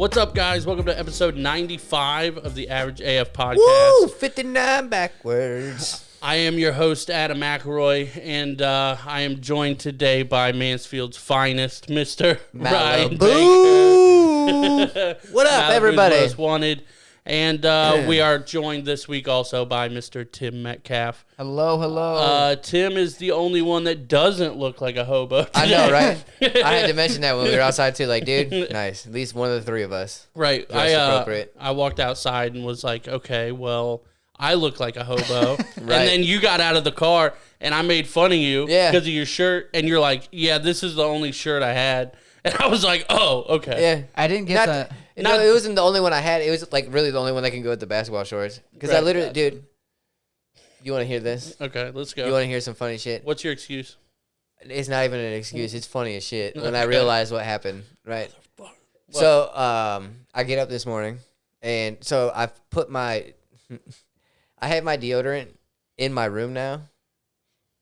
What's up, guys? Welcome to episode 95 of the Average AF Podcast. Woo! 59 backwards. I am your host, Adam McElroy, and I am joined today by Mansfield's finest, Mr. Ryan Baker. What up, everybody? Most wanted. And we are joined this week also by Mr. Tim Metcalf. Hello, hello. Tim is the only one that doesn't look like a hobo today. I know, right? I had to mention that when we were outside, too. Like, dude, nice. At least one of the three of us. Right. I walked outside and was like, okay, well, I look like a hobo. Right. And then you got out of the car, and I made fun of you because of your shirt. And you're like, yeah, this is the only shirt I had. And I was like, oh, okay. Yeah. I didn't get that. No, it wasn't the only one I had. It was, like, really the only one that can go with the basketball shorts. Because I literally, dude, you want to hear this? Okay, let's go. You want to hear some funny shit? What's your excuse? It's not even an excuse. It's funny as shit when I realized what happened, right? So, I get up this morning, and so I've put I have my deodorant in my room now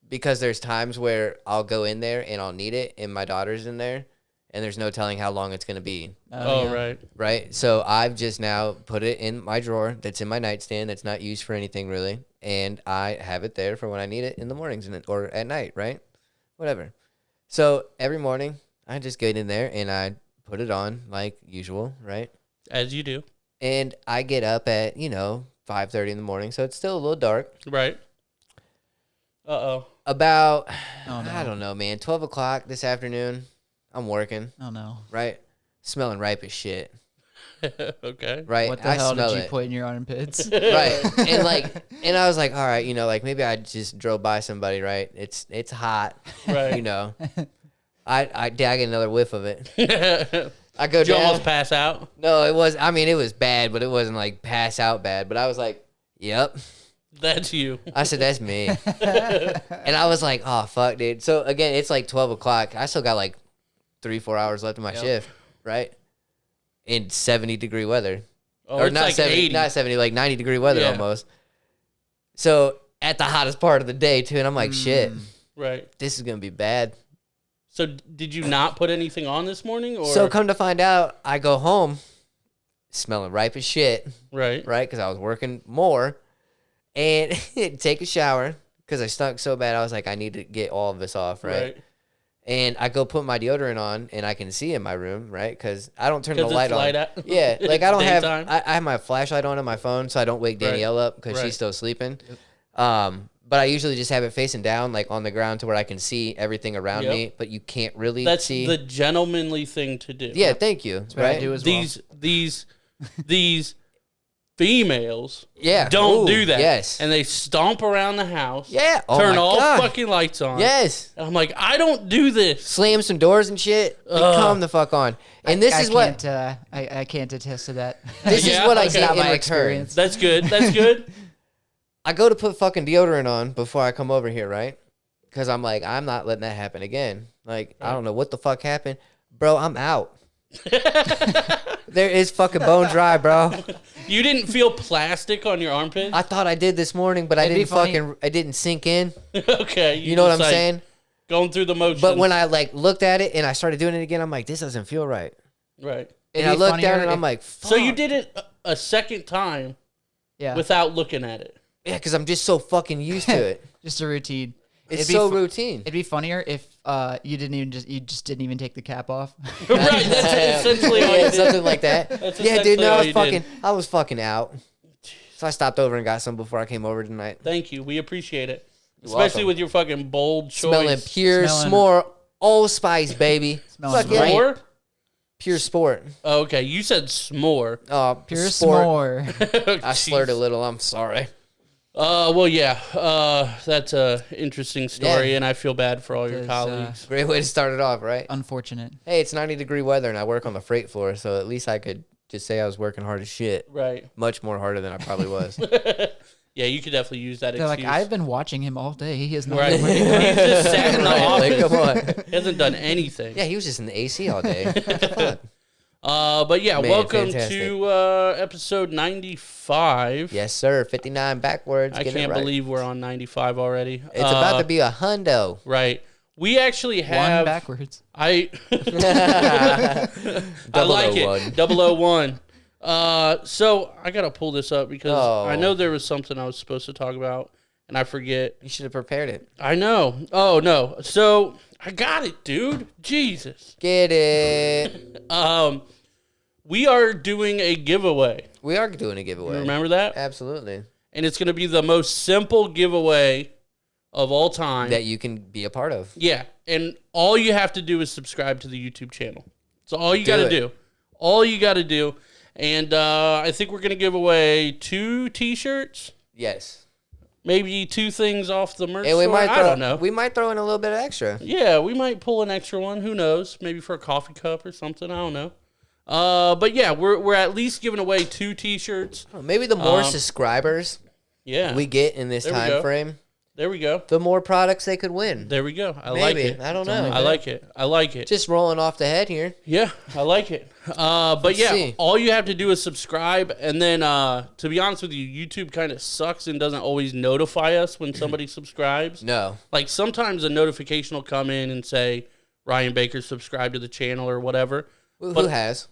because there's times where I'll go in there and I'll need it, and my daughter's in there, and there's no telling how long it's going to be. Oh, yeah. Right. Right? So I've just now put it in my drawer that's in my nightstand that's not used for anything really, and I have it there for when I need it in the mornings or at night, right? Whatever. So every morning, I just get in there and I put it on like usual, right? As you do. And I get up at, 5:30 in the morning, so it's still a little dark. Right. Uh-oh. About, I don't know, man, 12 o'clock this afternoon, I'm working. Oh, no. Right? Smelling ripe as shit. Okay. Right? What the hell did you put in your armpits? Right. And I was like, all right, maybe I just drove by somebody, right? It's hot. Right. I get another whiff of it. I go Did you down. almost pass out? No, it was bad, but it wasn't like pass out bad. But I was like, yep. That's you. I said, that's me. And I was like, oh, fuck, dude. So, again, it's like 12 o'clock. I still got like 3-4 hours left of my shift, right? In 70-degree weather. Oh, or it's not like 70, 80. not 70, like 90-degree weather almost. So, at the hottest part of the day, too. And I'm like, shit. Right. This is going to be bad. So, did you not put anything on this morning? Or? So, come to find out, I go home smelling ripe as shit. Right. Right? Because I was working more. And take a shower because I stunk so bad. I was like, I need to get all of this off, right? And I go put my deodorant on, and I can see in my room, right? Because I don't turn the light on. Yeah, like I don't have. I have my flashlight on my phone, so I don't wake Danielle up because she's still sleeping. But I usually just have it facing down, like on the ground, to where I can see everything around me. But you can't really see. That's the gentlemanly thing to do. Yeah, thank you. That's what I do as well. These females don't do that. Yes. And they stomp around the house. Yeah. Turn all fucking lights on. Yes. And I'm like, I don't do this. Slam some doors and shit. Come the fuck on. And this is what I can't attest to that. This is what I get in my return. experience. That's good. That's good. I go to put fucking deodorant on before I come over here, right? Because I'm like, I'm not letting that happen again. Like, I don't know what the fuck happened. Bro, I'm out. There is fucking bone dry, bro. You didn't feel plastic on your armpit? I thought I did this morning, but I didn't sink in. Okay. You know what I'm saying? Going through the motions. But when I looked at it and I started doing it again, I'm like, this doesn't feel right. Right. And I looked down and I'm like, fuck. So you did it a second time without looking at it. Yeah, because I'm just so fucking used to it. Just a routine. It's so routine. It'd be funnier if you just didn't even take the cap off. Right, that's essentially all you did. Something like that. Yeah, dude, no, I was fucking out. So I stopped over and got some before I came over tonight. Thank you. We appreciate it. Especially with your fucking bold choice. Smelling pure s'more, Old Spice, baby. S'more? Pure sport. Oh, okay, you said s'more. Oh, pure s'more. I slurred a little. I'm sorry. Well, yeah, that's a interesting story, and I feel bad for all your colleagues. Great way to start it off, right? Unfortunate. Hey, it's 90-degree weather, and I work on the freight floor, so at least I could just say I was working hard as shit. Right. Much more harder than I probably was. Yeah, you could definitely use that They're excuse. like, I've been watching him all day. He has not Right. been working. He's just sat in the office. Like, come on. He hasn't done anything. Yeah, he was just in the AC all day. What the fuck? But yeah, Man, welcome fantastic. to episode 95. Yes, sir. 59 backwards. I can't believe we're on 95 already. It's about to be a hundo. Right. We actually have one backwards. I like it. 001. So I gotta pull this up because I know there was something I was supposed to talk about and I forget. You should have prepared it. I know. Oh no. So I got it, dude. Jesus. Get it. We are doing a giveaway. We are doing a giveaway. You remember that? Absolutely. And it's gonna be the most simple giveaway of all time that you can be a part of. Yeah. And all you have to do is subscribe to the YouTube channel. So all you got to do. All you got to do. And I think we're going to give away 2 T-shirts. Yes. Maybe 2 things off the merch and we store. I don't know. We might throw in a little bit of extra. Yeah, we might pull an extra one. Who knows? Maybe for a coffee cup or something. I don't know. But yeah, we're at least giving away 2 T-shirts. Maybe the more subscribers we get in this time frame. There we go. The more products they could win. There we go. I like it. I don't know. I like it. I like it. Just rolling off the head here. Yeah, I like it. But yeah, all you have to do is subscribe. And then, to be honest with you, YouTube kind of sucks and doesn't always notify us when somebody subscribes. No. Like sometimes a notification will come in and say, Ryan Baker subscribed to the channel or whatever. Who has?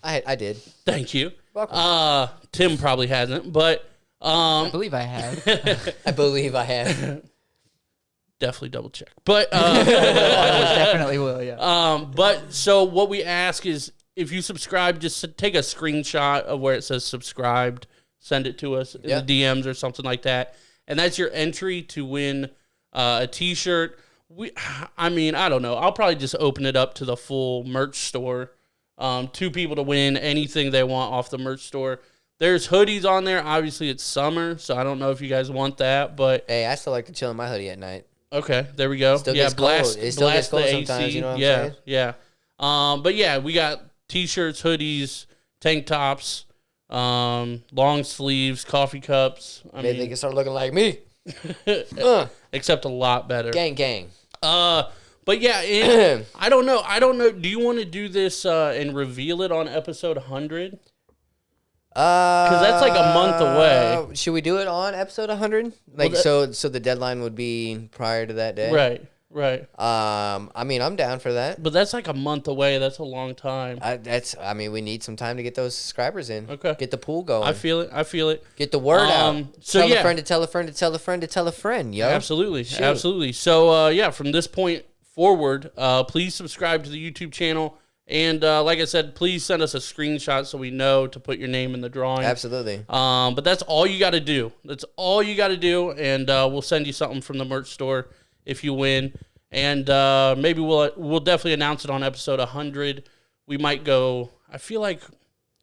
I did. Thank you. Welcome. Tim probably hasn't, but... I believe I have. I believe I have. Definitely double check. But I definitely will, yeah. But so what we ask is if you subscribe, just take a screenshot of where it says subscribed, send it to us in the DMs or something like that. And that's your entry to win a T-shirt. I mean, I don't know. I'll probably just open it up to the full merch store. 2 people to win anything they want off the merch store. There's hoodies on there. Obviously, it's summer, so I don't know if you guys want that, but... Hey, I still like to chill in my hoodie at night. Okay, there we go. Still gets cold. It still gets cold sometimes, you know what I'm saying? Yeah. But yeah, we got T-shirts, hoodies, tank tops, long sleeves, coffee cups. Maybe they can start looking like me. Except a lot better. Gang. But yeah, I don't know. Do you want to do this and reveal it on episode 100? Because that's like a month away. Should we do it on episode 100? Like, so the deadline would be prior to that day? Right. I mean, I'm down for that. But that's like a month away. That's a long time. We need some time to get those subscribers in. Okay. Get the pool going. I feel it. Get the word out. So tell a friend to tell a friend to tell a friend to tell a friend, yo. Absolutely. So, from this point forward, please subscribe to the YouTube channel. And like I said, please send us a screenshot so we know to put your name in the drawing. Absolutely. But that's all you got to do. And we'll send you something from the merch store if you win. And maybe we'll definitely announce it on episode 100. We might go. I feel like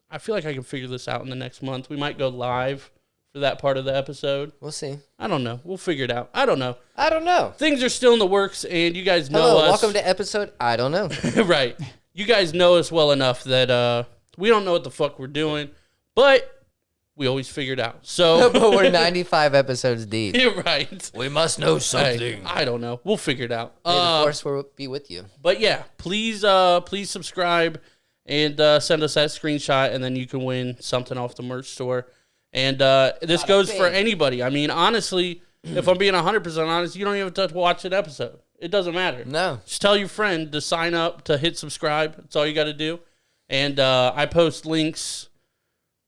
I can figure this out in the next month. We might go live for that part of the episode. We'll see. I don't know. We'll figure it out. I don't know. Things are still in the works, and you guys know us. Welcome to episode I don't know. Right. You guys know us well enough that we don't know what the fuck we're doing, but we always figure it out. So, but we're 95 episodes deep. You're right. We must know something. Hey, I don't know. We'll figure it out. May the force will be with you. But yeah, please subscribe and send us that screenshot, and then you can win something off the merch store. And this goes for anybody. I mean, honestly, if I'm being 100% honest, you don't even have to watch an episode. It doesn't matter. No. Just tell your friend to sign up, to hit subscribe. That's all you got to do. And I post links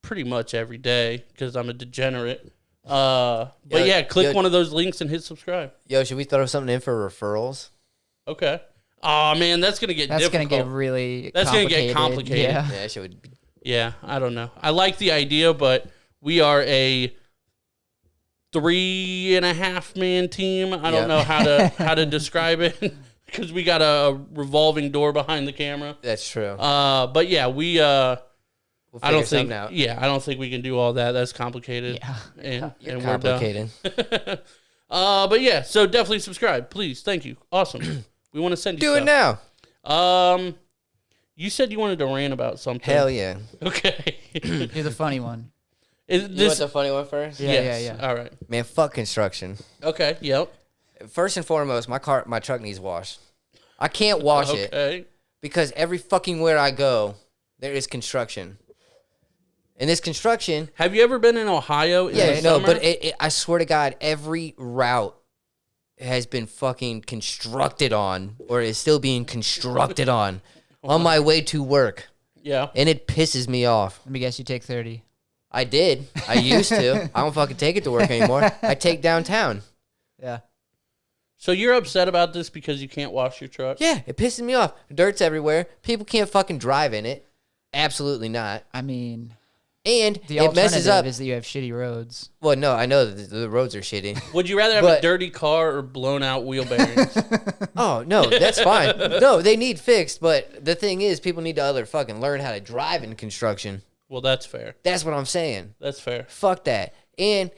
pretty much every day because I'm a degenerate. But yeah, click one of those links and hit subscribe. Yo, should we throw something in for referrals? Okay. Oh, man, that's going to get difficult. That's going to get really That's going to get complicated. Yeah. Yeah, I don't know. I like the idea, but we are a 3.5 man team. I don't know how to describe it because we got a revolving door behind the camera. That's true. But yeah, we'll I don't think out. Yeah, I don't think we can do all that. That's complicated. Yeah. And we're complicated. But yeah, so definitely subscribe, please. Thank you. Awesome. We want to send you Do stuff. it now. You said you wanted to rant about something. Hell yeah. Okay. You're the funny one. You want the funny one first? Yeah. All right. Man, fuck construction. Okay. Yep. First and foremost, my truck needs washed. I can't wash it because every fucking where I go, there is construction. And this construction. Have you ever been in Ohio? In the no, summer? but I swear to God, every route has been fucking constructed on, or is still being constructed on my way to work. Yeah. And it pisses me off. Let me guess, you take 30. I did. I used to. I don't fucking take it to work anymore. I take downtown. Yeah. So you're upset about this because you can't wash your truck? Yeah, it pisses me off. Dirt's everywhere. People can't fucking drive in it. Absolutely not. I mean, and the it messes up. is that you have shitty roads. Well, no, I know that the roads are shitty. Would you rather have a dirty car or blown out wheel bearings? Oh, no, that's fine. No, they need fixed, but the thing is, people need to fucking learn how to drive in construction. Well, that's fair. That's what I'm saying. That's fair. Fuck that. And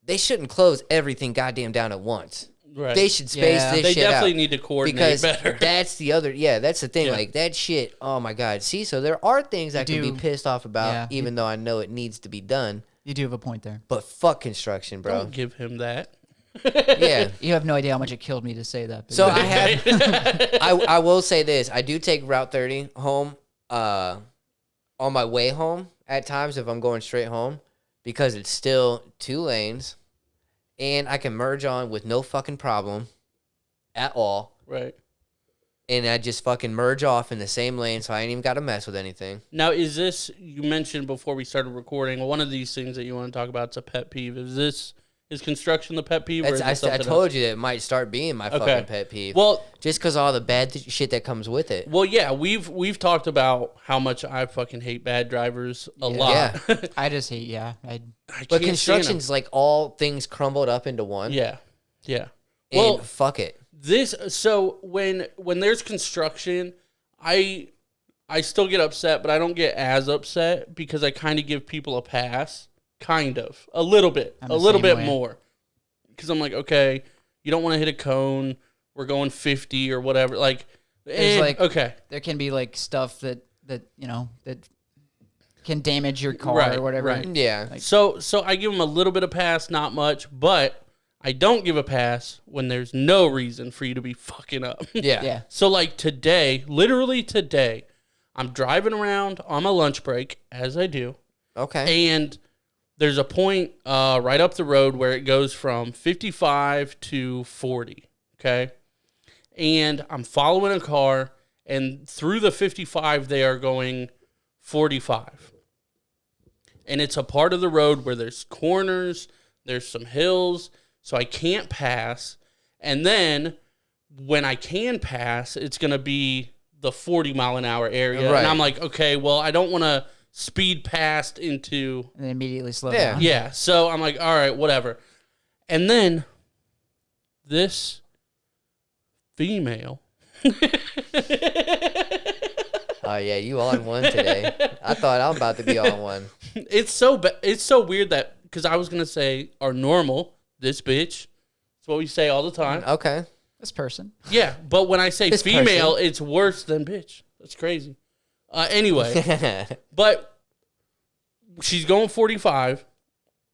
they shouldn't close everything goddamn down at once. Right. They should space this shit out. They definitely need to coordinate better. That's the other, that's the thing. Yeah. Like, that shit, oh my God. See, so there are things I can be pissed off about, even though I know it needs to be done. You do have a point there. But fuck construction, bro. Don't give him that. Yeah. You have no idea how much it killed me to say that. So I have, I will say this. I do take Route 30 home on my way home at times if I'm going straight home because it's still 2 lanes. And I can merge on with no fucking problem at all. Right. And I just fucking merge off in the same lane, so I ain't even got to mess with anything. Now, is this, you mentioned before we started recording, one of these things that you want to talk about is a pet peeve. Is construction the pet peeve? Or is I told you that it might start being my fucking pet peeve. Well, just because all the bad shit that comes with it. Well, yeah, we've talked about how much I fucking hate bad drivers a lot. Yeah. I just hate, But construction's like all things crumbled up into one. Yeah, yeah. And well, fuck it. So when there's construction, I still get upset, but I don't get as upset because I kind of give people a pass. Kind of. A little bit more. Because I'm like, okay, you don't want to hit a cone. We're going 50 or whatever. Like, okay. There can be like stuff that can damage your car or whatever. Right. Yeah. So I give them a little bit of pass, not much, but I don't give a pass when there's no reason for you to be fucking up. Yeah. So like today, literally today, I'm driving around on my lunch break, as I do. Okay. And there's a point right up the road where it goes from 55 to 40, okay? And I'm following a car, and through the 55, they are going 45. And it's a part of the road where there's corners, there's some hills, so I can't pass. And then when I can pass, it's going to be the 40-mile-an-hour area. Right. And I'm like, okay, well, I don't want to speed past into... And then immediately slow down. Yeah, so I'm like, all right, whatever. And then this female... Oh, yeah, you on one today. I thought I'm about to be on one. It's so weird that... Because I was going to say, our normal, this bitch. That's what we say all the time. Okay. This person. Yeah, but when I say This female, person. it's worse than bitch. That's crazy. Anyway, but she's going 45,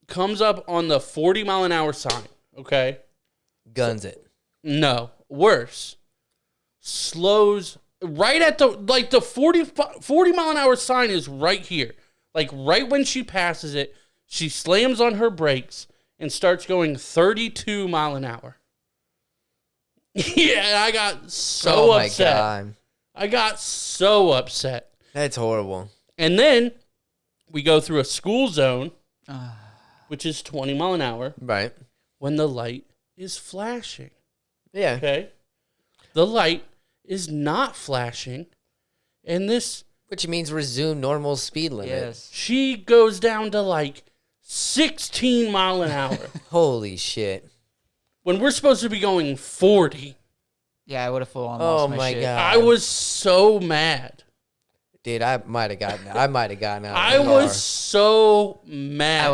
comes up on the 40-mile-an-hour sign, okay? Guns it. No, worse. Slows right at the 40-mile-an-hour sign is right here. Like right when she passes it, she slams on her brakes and starts going 32 mile an hour. Yeah, I got so upset. God. I got so upset. That's horrible. And then we go through a school zone, which is 20 mile an hour. Right. When the light is flashing. Yeah. Okay. The light is not flashing. And this... Which means resume normal speed limit. Yes. She goes down to like 16 mile an hour. Holy shit. When we're supposed to be going 40. Yeah, I would have full on lost my shit. God. I was so mad. Dude, I might have gotten out. I was so mad. I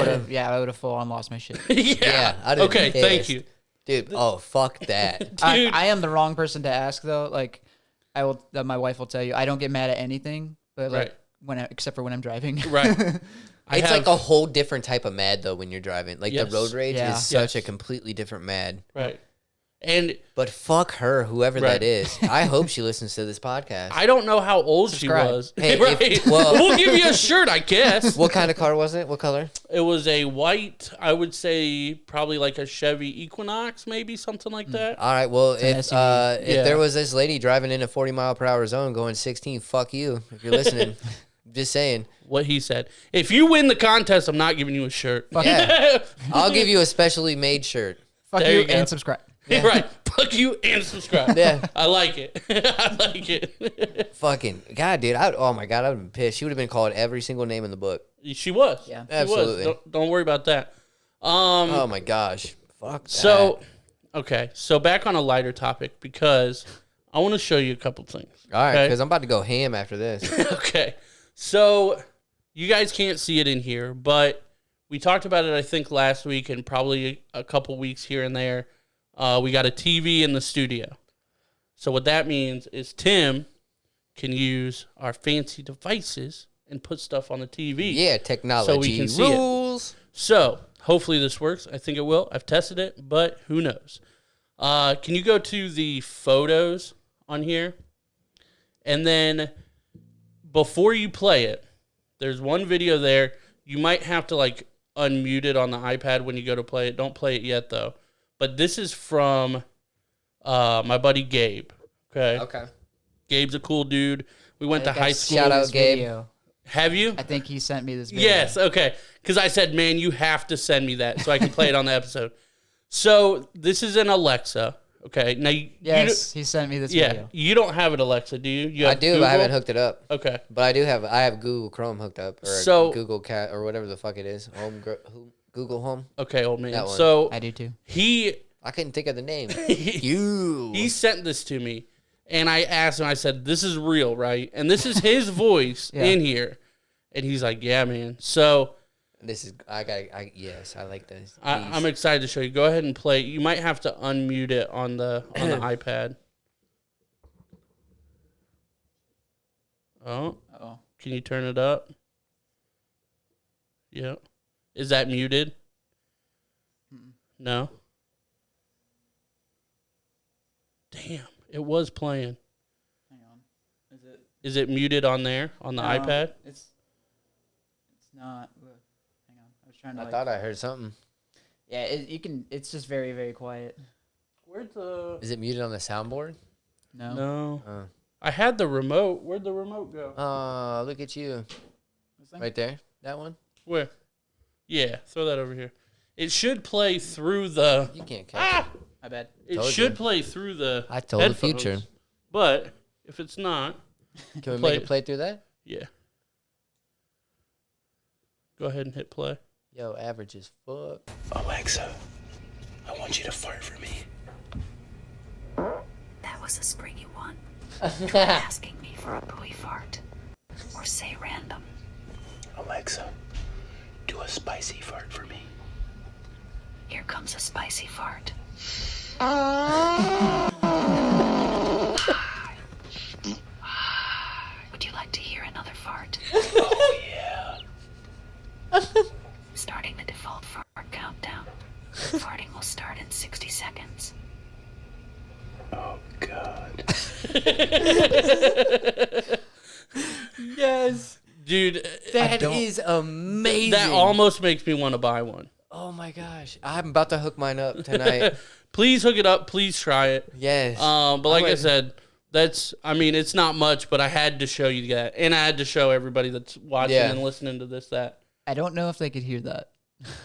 would have full on lost my shit. Yeah. Okay, thank you. Dude, fuck that. Dude. I am the wrong person to ask though. Like my wife will tell you, I don't get mad at anything, but like except for when I'm driving. Right. It's like a whole different type of mad though when you're driving. Like the road rage is such a completely different mad. Right. But fuck her, whoever that is. I hope she listens to this podcast. I don't know how old she was. Hey, right? We'll give you a shirt, I guess. What kind of car was it? What color? It was a white, I would say probably like a Chevy Equinox, maybe something like that. All right, well, if there was this lady driving in a 40-mile-per-hour zone going 16, fuck you, if you're listening. Just saying. What he said. If you win the contest, I'm not giving you a shirt. Yeah. I'll give you a specially made shirt. Fuck you and subscribe. Yeah. Right. Fuck you and subscribe. Yeah. I like it. I like it. Fucking God, dude. Oh my God, I would have been pissed. She would have been called every single name in the book. She was. Yeah. Absolutely. Was. Don't worry about that. Oh my gosh. Fuck that. So, okay. So back on a lighter topic because I want to show you a couple things. All right, because I'm about to go ham after this. Okay. So you guys can't see it in here, but we talked about it, I think, last week and probably a couple weeks here and there. We got a TV in the studio. So what that means is Tim can use our fancy devices and put stuff on the TV. Yeah, technology so we can see rules. It. So hopefully this works. I think it will. I've tested it, but who knows? Can you go to the photos on here? And then before you play it, there's one video there. You might have to like unmute it on the iPad when you go to play it. Don't play it yet though. But this is from my buddy Gabe. Okay. Gabe's a cool dude. We went to high school. Shout out Gabe. Video. Have you? I think he sent me this video. Yes, okay. Because I said, man, you have to send me that so I can play it on the episode. So this is an Alexa. Okay. Now, he sent me this video. You don't have it, Alexa, do you? You have I do, Google? but I haven't hooked it up. Okay. But I have Google Chrome hooked up. Or Google Cat or whatever the fuck it is. Google Home. Okay, old man. That one. So I do too. I couldn't think of the name. He sent this to me, and I asked him, I said, this is real, right? And this is his voice in here. And he's like, yeah, man. So this is, yes, I like this. I'm excited to show you. Go ahead and play. You might have to unmute it on the iPad. Oh. Can you turn it up? Yeah. Is that muted? No. Damn, it was playing. Hang on. Is it muted on there on the iPad? It's not. Hang on. I was trying to. I thought I heard something. Yeah, you can. It's just very, very quiet. Where's the? Is it muted on the soundboard? No. I had the remote. Where'd the remote go? Oh, look at you. Right there. That one. Where? Yeah, throw that over here. It should play through the. You can't catch it. My bad. It should play through the. I told headphones, the future. But if it's not, can we make it play through that? Yeah. Go ahead and hit play. Yo, average as fuck. Alexa, I want you to fart for me. That was a springy one. Try asking me for a pooey fart. Or say random. Alexa, do a spicy fart for me. Here comes a spicy fart. Would you like to hear another fart? Oh, yeah. Starting the default fart countdown. Farting will start in 60 seconds. Oh, God. Yes. Dude, That is amazing. that almost makes me want to buy one. Oh my gosh. I'm about to hook mine up tonight. Please hook it up. Please try it. Yes. But like I said, it's not much, but I had to show you that. And I had to show everybody that's watching and listening to that. I don't know if they could hear that.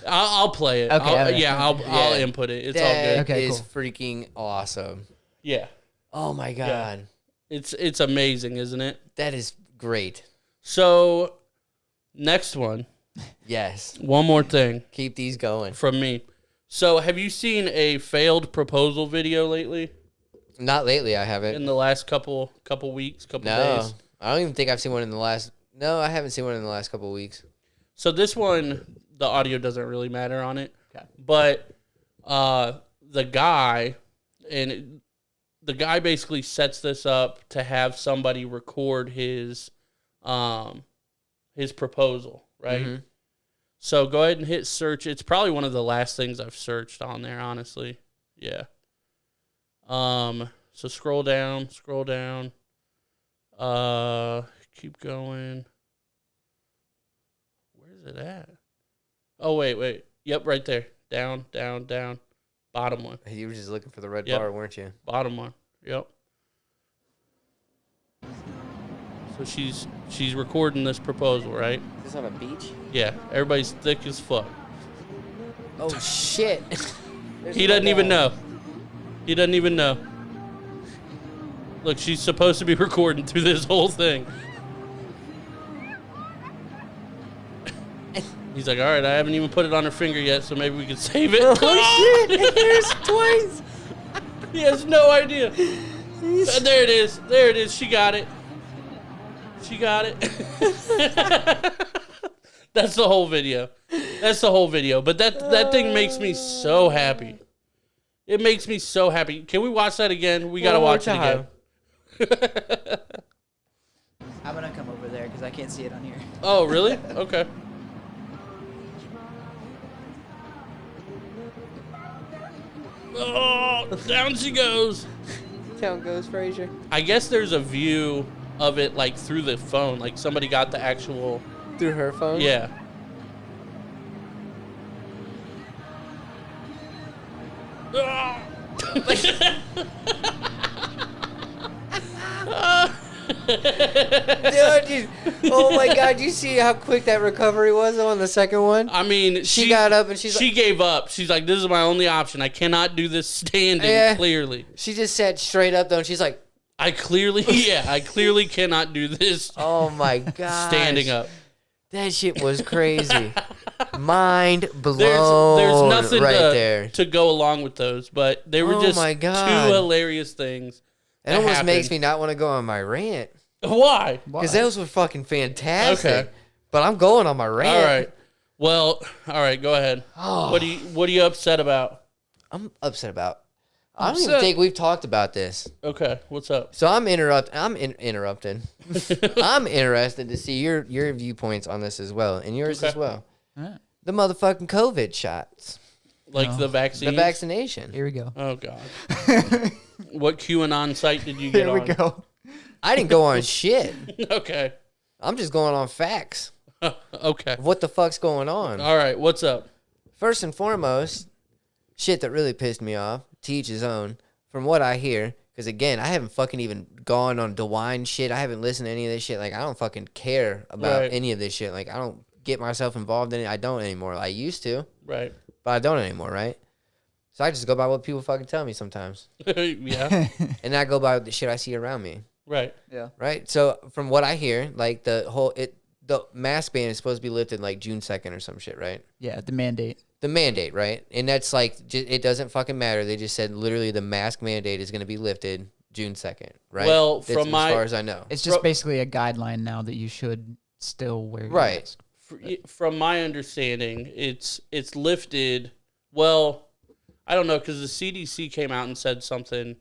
I'll play it. Okay. I'll input it. It's all good. Okay, is cool. freaking awesome. Yeah. Oh my God. It's amazing, isn't it? That is great. So, next one. Yes. One more thing Keep these going. from me. So, have you seen a failed proposal video lately? Not lately, I haven't. In the last couple weeks, couple days? I don't even think I've seen one in the last... No, I haven't seen one in the last couple of weeks. So this one, the audio doesn't really matter on it. Okay. But the guy basically sets this up to have somebody record his proposal, right? Mm-hmm. So go ahead and hit search. It's probably one of the last things I've searched on there, honestly. Yeah. So scroll down. Keep going. Where's it at? Oh, wait. Yep, right there. Down. Bottom one. You were just looking for the red bar, weren't you? Bottom one. Yep. So she's recording this proposal, right? Is this on a beach? Yeah. Everybody's thick as fuck. Oh, shit. He doesn't even know. Look, she's supposed to be recording through this whole thing. He's like, all right, I haven't even put it on her finger yet, so maybe we can save it. Oh, shit. There's twice. He has no idea. There it is. She got it. That's the whole video. But that thing makes me so happy. It makes me so happy. Can we watch that again? We got to watch it again. I'm going to come over there because I can't see it on here. Oh, really? Okay. Oh, down she goes. Down goes Frazier. I guess there's a view of it like through the phone. Like somebody got the actual... Through her phone? Yeah. Dude, oh my God, you see how quick that recovery was on the second one? I mean, she got up and she gave up. She's like, this is my only option. I cannot do this standing, clearly. She just sat straight up though and she's like, I clearly cannot do this. Oh my God. Standing up. That shit was crazy. Mind blown. There's nothing there to go along with those, but they were just two hilarious things. It almost makes me not want to go on my rant. Why? Because those were fucking fantastic. Okay. But I'm going on my rant. All right. Well, all right, go ahead. Oh. What are you upset about? I'm upset about. I don't even think we've talked about this. Okay, what's up? So I'm interrupting. I'm interested to see your viewpoints on this as well, and yours as well. Right. The motherfucking COVID shots. Like the vaccine? The vaccination. Here we go. Oh, God. What QAnon site did you get on? Here we go. I didn't go on shit. Okay. I'm just going on facts. Okay. What the fuck's going on? All right, what's up? First and foremost, shit that really pissed me off, to each his own, from what I hear, because again, I haven't fucking even gone on DeWine shit. I haven't listened to any of this shit. Like, I don't fucking care about any of this shit. Like, I don't get myself involved in it. I don't anymore. I used to. Right. But I don't anymore, right? So I just go by what people fucking tell me sometimes. Yeah. And I go by the shit I see around me. Right. Yeah. Right? So from what I hear, like the mask ban is supposed to be lifted like June 2nd or some shit, right? Yeah, the mandate. The mandate, right? And that's like, it doesn't fucking matter. They just said literally the mask mandate is going to be lifted June 2nd, right? Well, as far as I know. It's just basically a guideline now that you should still wear your mask. From my understanding, it's lifted. Well, I don't know, because the CDC came out and said something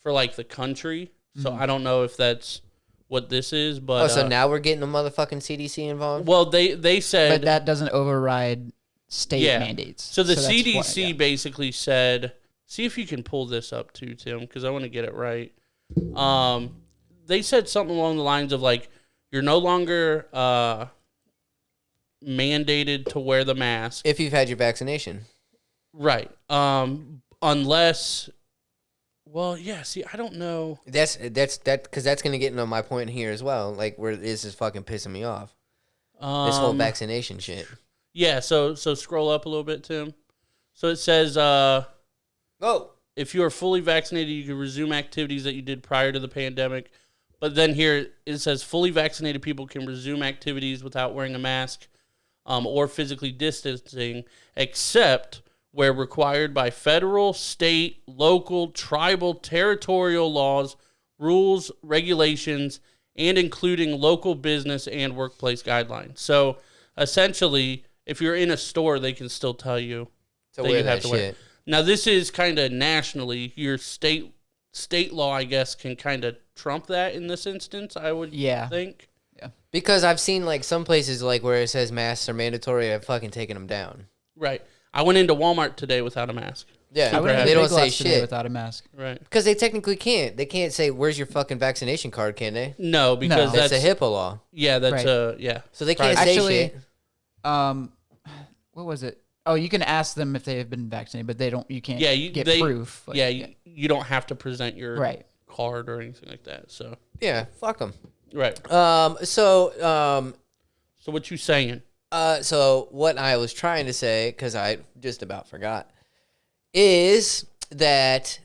for like the country. So I don't know if that's what this is, but so now we're getting the motherfucking CDC involved? Well, they said, but that doesn't override state mandates. So the CDC basically said, see if you can pull this up too, Tim, because I want to get it right. They said something along the lines of like, you're no longer mandated to wear the mask if you've had your vaccination. Right. Unless, well, yeah, see, I don't know. That's because that's going to get into my point here as well, like where this is fucking pissing me off. This whole vaccination shit. Yeah, so scroll up a little bit, Tim. So it says, if you are fully vaccinated, you can resume activities that you did prior to the pandemic. But then here it says fully vaccinated people can resume activities without wearing a mask or physically distancing, except where required by federal, state, local, tribal, territorial laws, rules, regulations, and including local business and workplace guidelines. So essentially, if you're in a store, they can still tell you that you have to wear. Now, this is kind of nationally. Your state law, I guess, can kind of trump that in this instance, I would think. Yeah. Because I've seen like some places like where it says masks are mandatory, I've fucking taken them down. Right. I went into Walmart today without a mask. Yeah, I went to they don't Big say Lots today shit. without a mask. Right. Because they technically can't. They can't say, where's your fucking vaccination card, can they? No, because That's a HIPAA law. Yeah, that's Right. yeah. So they can't Privacy. say Actually, shit. What was it? Oh, you can ask them if they have been vaccinated, but they don't. You can't. Get proof. Like, you don't have to present your Right. card or anything like that. So Yeah, fuck them. right. So what you saying? So what I was trying to say, because I just about forgot, is that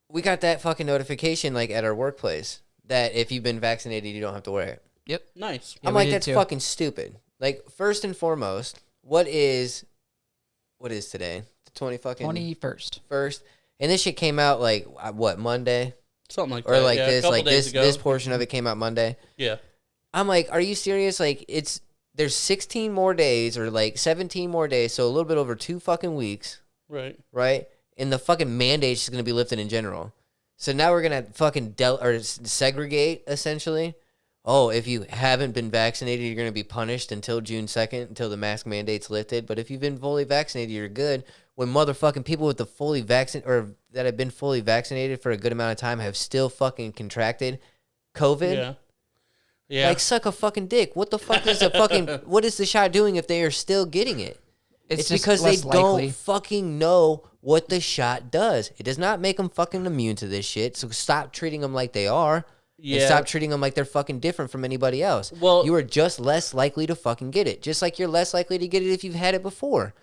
we got that fucking notification like at our workplace that if you've been vaccinated, you don't have to wear it. Yep. Nice. Yeah, I'm we like, did that's too. fucking stupid. Like, first and foremost, what is today? The 21st. first, and this shit came out like what, Monday, Something like or that. like yeah, a this, couple like days this ago. portion of it came out Monday. Yeah. I'm like, are you serious? Like, there's 16 more days or like 17 more days, so a little bit over 2 fucking weeks, Right. right? And the fucking mandate's is gonna be lifted in general. So now we're gonna fucking segregate essentially. Oh, if you haven't been vaccinated, you're gonna be punished until June 2nd, until the mask mandate's lifted. But if you've been fully vaccinated, you're good. When motherfucking people with the fully vaccinated or that have been fully vaccinated for a good amount of time have still fucking contracted COVID. Yeah. Yeah. Like, suck a fucking dick. What the fuck is what is the shot doing if they are still getting it? It's just because they less likely. don't fucking know what the shot does. It does not make them fucking immune to this shit. So stop treating them like they are. Yeah. And stop treating them like they're fucking different from anybody else. Well- you are just less likely to fucking get it. Just like you're less likely to get it if you've had it before.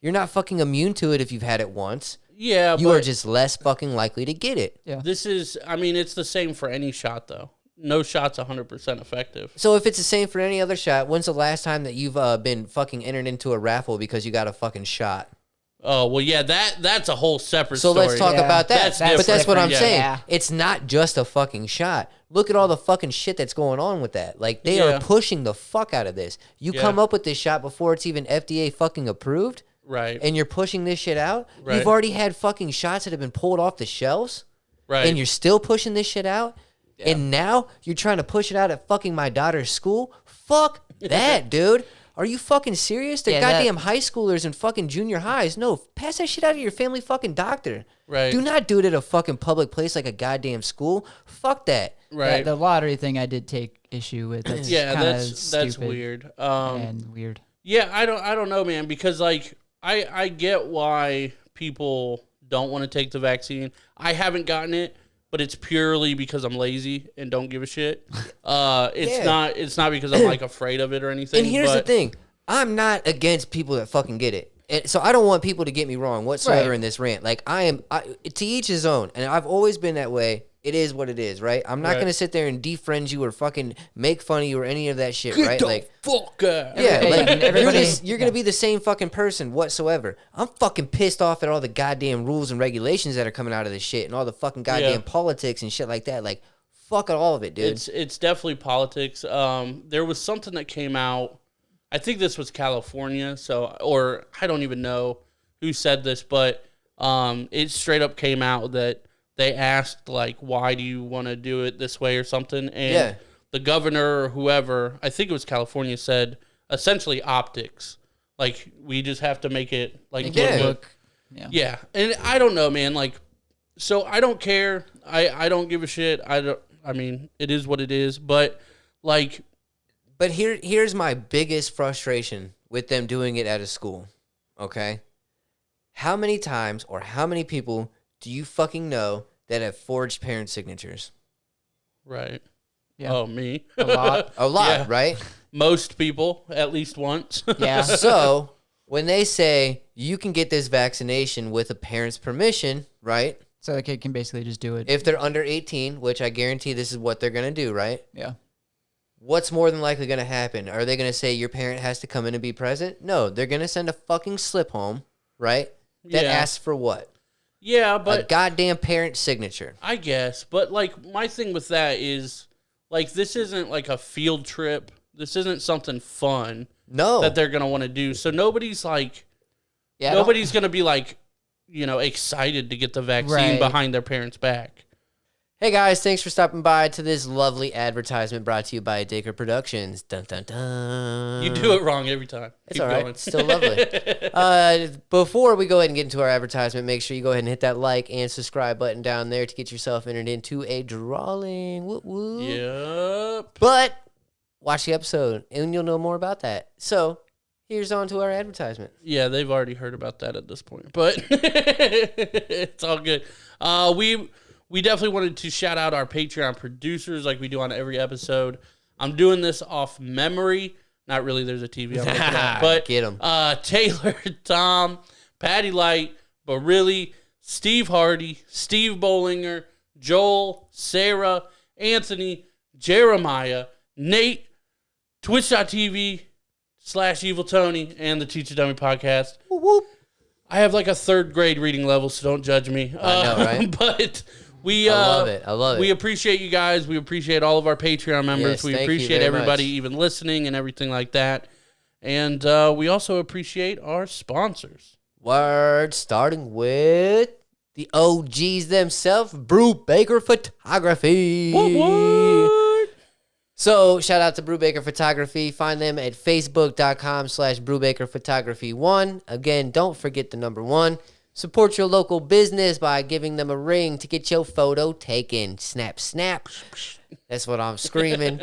You're not fucking immune to it if you've had it once. Yeah, You but are just less fucking likely to get it. Yeah. this is, I mean, it's the same for any shot, though. No shot's 100% effective. So if it's the same for any other shot, when's the last time that you've been fucking entered into a raffle because you got a fucking shot? Oh, well, yeah, that's a whole separate So story. let's talk Yeah. about that. That's But that's what I'm different, saying. yeah. It's not just a fucking shot. Look at all the fucking shit that's going on with that. Like, they Yeah. are pushing the fuck out of this. You Yeah. come up with this shot before it's even FDA fucking approved, Right. and you're pushing this shit out. Right. You've already had fucking shots that have been pulled off the shelves, Right. and you're still pushing this shit out. And now you're trying to push it out at fucking my daughter's school? Fuck that, dude. Are you fucking serious? They're Yeah, that- goddamn high schoolers and fucking junior highs. No, pass that shit out to your family fucking doctor. Right. Do not do it at a fucking public place like a goddamn school. Fuck that. Right. The lottery thing I did take issue with. That's Yeah, kinda that's stupid weird. and weird. Yeah, I don't know, man, because like I get why people don't want to take the vaccine. I haven't gotten it, but it's purely because I'm lazy and don't give a shit. It's not because I'm like afraid of it or anything. And here's the but- thing. I'm not against people that fucking get it. And so I don't want people to get me wrong whatsoever Right. in this rant. Like, to each his own. And I've always been that way. It is what it is, right? I'm not Right. going to sit there and defriend you or fucking make fun of you or any of that shit, right? Like, Fuck. yeah, Hey, like everybody- you're gonna be the same fucking person whatsoever. I'm fucking pissed off at all the goddamn rules and regulations that are coming out of this shit and all the fucking goddamn Yeah. politics and shit like that. Like, fuck all of it, dude. It's definitely politics. There was something that came out. I think this was California, or I don't even know who said this, but it straight up came out that they asked like, "Why do you want to do it this way?" or something, and Yeah. the governor or whoever, I think it was California, said essentially optics. Like, we just have to make it like Make look it good. look. Yeah. Yeah, and I don't know, man. Like, so I don't care. I don't give a shit. I mean, it is what it is. But like, But here's my biggest frustration with them doing it at a school. Okay, how many times or how many people do you fucking know that have forged parent signatures? right? Yeah. Oh, me. A lot. A lot, Yeah. right? Most people, at least once. Yeah. So when they say you can get this vaccination with a parent's permission, right? So the kid can basically just do it. If they're under 18, which I guarantee this is what they're going to do, right? Yeah. What's more than likely going to happen? Are they going to say your parent has to come in and be present? No, they're going to send a fucking slip home, right? That Yeah. asks for what? Yeah, A but goddamn parent signature. I guess. But like, my thing with that is, like, this isn't like a field trip. This isn't something fun No. that they're gonna want to do. So nobody's like, Yeah. I don't- nobody's gonna be like, excited to get the vaccine Right. behind their parents' back. Hey guys, thanks for stopping by to this lovely advertisement brought to you by Dacre Productions. Dun dun dun. You do it wrong every time. It's all right. Going. It's still lovely. Before we go ahead and get into our advertisement, make sure you go ahead and hit that like and subscribe button down there to get yourself entered into a drawing. Woo woo. Yep. But watch the episode and you'll know more about that. So here's on to our advertisement. Yeah, they've already heard about that at this point, but it's all good. We definitely wanted to shout out our Patreon producers like we do on every episode. I'm doing this off memory. Not really, there's a TV I'm looking at. But get 'em. Taylor, Tom, Patty Lite, Barili, Steve Hardy, Steve Bollinger, Joel, Sarah, Anthony, Jeremiah, Nate, Twitch.tv/Evil Tony, and the Teacher Dummy Podcast. Whoop, whoop. I have like a 3rd grade reading level, so don't judge me. I know, right? But I love it. We appreciate you guys. We appreciate all of our Patreon members. Yes, we appreciate everybody even listening and everything like that. And we also appreciate our sponsors. Word, starting with the OGs themselves, Brew Baker Photography. What? So, shout out to Brew Baker Photography. Find them at facebook.com/BrewBakerPhotography1. Again, don't forget the number 1. Support your local business by giving them a ring to get your photo taken. Snap, snap. That's what I'm screaming.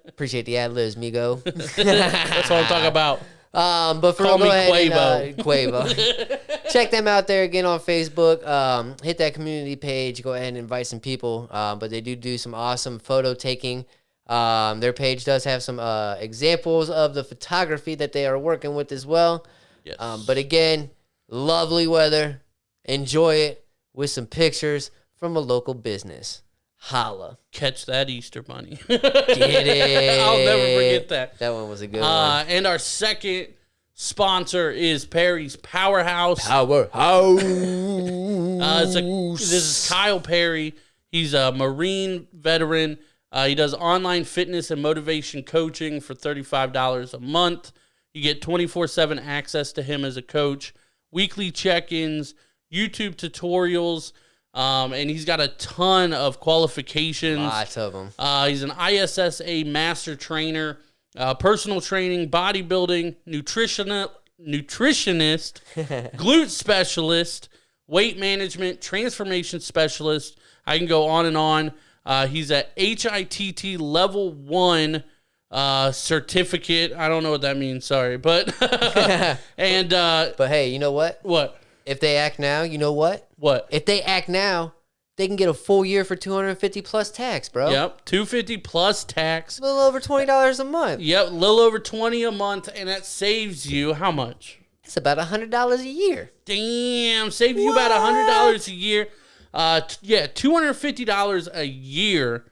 Appreciate the ad-libs, Migo. That's what I'm talking about. But for Call me go ahead Quavo. And, Quavo. Check them out there again on Facebook. Hit that community page. Go ahead and invite some people. But they do some awesome photo taking. Their page does have some examples of the photography that they are working with as well. Yes. But again, lovely weather. Enjoy it with some pictures from a local business. Holla. Catch that Easter bunny. Get it. I'll never forget that. That one was a good one. And our second sponsor is Perry's Powerhouse. Powerhouse. This is Kyle Perry. He's a Marine veteran. He does online fitness and motivation coaching for $35 a month. You get 24/7 access to him as a coach, weekly check-ins, YouTube tutorials, and he's got a ton of qualifications. Lots of them. He's an ISSA master trainer, personal training, bodybuilding, nutritionist, glute specialist, weight management, transformation specialist. I can go on and on. He's at HITT level 1 certificate. I don't know what that means. Sorry, but and but hey, you know what? What? If they act now, you know what? What? If they act now, they can get a full year for $250 plus tax, bro. Yep, $250 plus tax. A little over $20 a month. Yep, a little over $20 a month, and that saves you how much? It's about $100 a year. Damn, saves you about $100 a year. $250 a year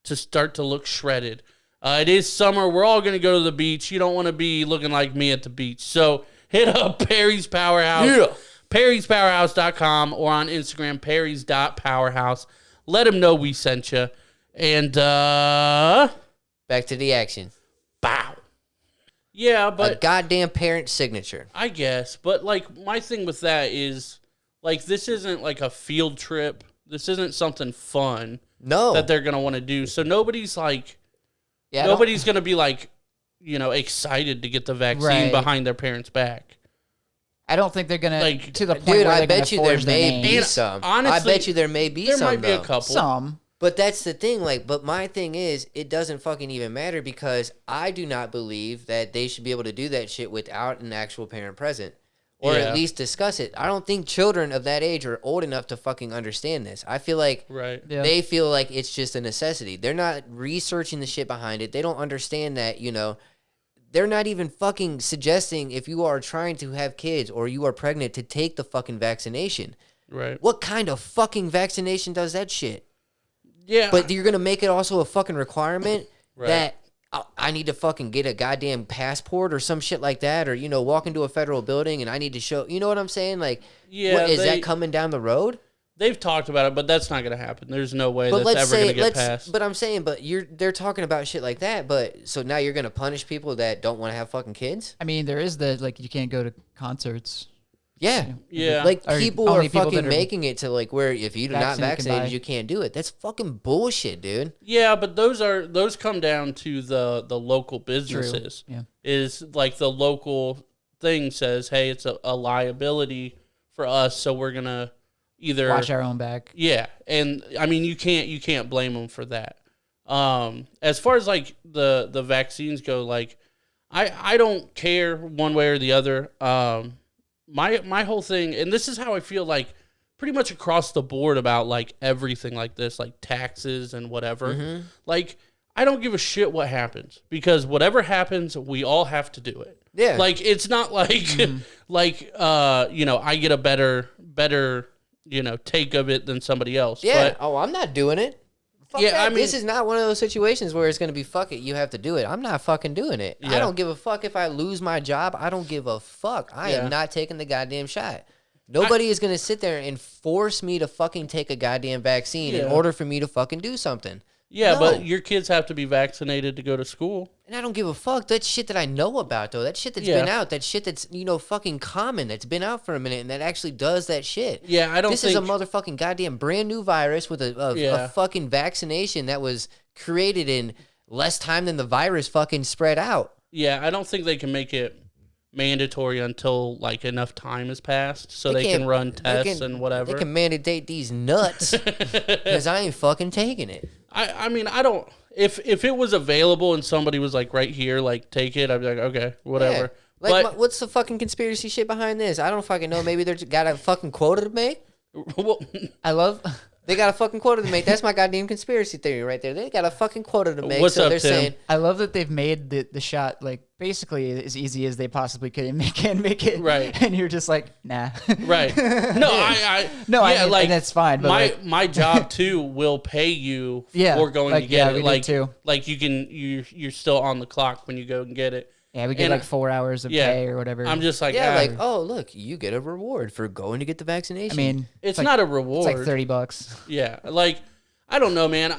to start to look shredded. It is summer. We're all going to go to the beach. You don't want to be looking like me at the beach. So hit up Perry's Powerhouse. Yeah. Perry'sPowerhouse.com or on Instagram, Perry's.Powerhouse. Let them know we sent you. And back to the action. Bow. Yeah, but a goddamn parent signature. I guess. But like my thing with that is like this isn't like a field trip. This isn't something fun. No. That they're gonna want to do. So nobody's like yeah, nobody's gonna be like, excited to get the vaccine behind their parents' back. I don't think they're gonna like to the point dude, where I they're bet you there may be And some. honestly, I bet you there may be there some. might be a though. couple. some. But that's the thing, but my thing is, it doesn't fucking even matter because I do not believe that they should be able to do that shit without an actual parent present. Or Yeah. at least discuss it. I don't think children of that age are old enough to fucking understand this. I feel like Yeah. they feel like it's just a necessity. They're not researching the shit behind it. They don't understand that, they're not even fucking suggesting if you are trying to have kids or you are pregnant to take the fucking vaccination. Right. What kind of fucking vaccination does that shit? Yeah. But you're going to make it also a fucking requirement Right. that I need to fucking get a goddamn passport or some shit like that, or, walk into a federal building and I need to show, you know what I'm saying? Like, Yeah, is that coming down the road? They've talked about it, but that's not going to happen. There's no way But that's ever going to get passed. But I'm saying, they're talking about shit like that, so now you're going to punish people that don't want to have fucking kids? I mean, there is you can't go to concerts. Yeah. Like Or people only are people fucking that are making it to like where if you're not vaccinated, you can't do it. That's fucking bullshit, dude. Yeah, but those come down to the local businesses. True. Yeah. Is like the local thing says, hey, it's a liability for us, so we're gonna either Watch our own back. Yeah, and I mean you can't blame them for that. As far as like the vaccines go, like I don't care one way or the other. My whole thing, and this is how I feel like pretty much across the board about like everything like this, like taxes and whatever. Like I don't give a shit what happens because whatever happens, we all have to do it. Yeah. Like it's not like like I get a better take of it than somebody else. Yeah. But, I'm not doing it. Fuck Yeah, that. I mean- this is not one of those situations where it's going to be fuck it, you have to do it. I'm not fucking doing it. I Yeah. don't give a fuck if I lose my job. I don't give a fuck. I Yeah. am not taking the goddamn shot. Nobody is going to sit there and force me to fucking take a goddamn vaccine in Yeah. order for me to fucking do something. Yeah, No. but your kids have to be vaccinated to go to school. And I don't give a fuck. That shit that I know about, though. That shit that's Yeah. been out. That shit that's, fucking common. That's been out for a minute and that actually does that shit. Yeah, I don't This think is a motherfucking goddamn brand new virus with a fucking vaccination that was created in less time than the virus fucking spread out. Yeah, I don't think they can make it mandatory until like enough time has passed so they can can't- run they tests can- and whatever. They can mandate these nuts because I ain't fucking taking it. I mean, I don't. If it was available and somebody was like right here, like take it, I'd be like, okay, whatever. Yeah. Like, But what's the fucking conspiracy shit behind this? I don't fucking know. Maybe they're got a fucking quota to make. well, I love. They got a fucking quota to make. That's my goddamn conspiracy theory right there. They got a fucking quota to make. What's so up, they're Tim? saying, I love that they've made the shot like basically as easy as they possibly could and make it Right. And you're just like, nah. right? No, I No, I yeah, mean, like and that's fine. But my job too will pay you Yeah, for going like, to get yeah, we it. do Like too. like you're still on the clock when you go and get it. yeah, we get and like 4 hours of yeah, pay or whatever. I'm just like yeah, like, oh, look, you get a reward for going to get the vaccination. I mean, it's like, not a it's reward. like $30. Yeah, like I don't know, man.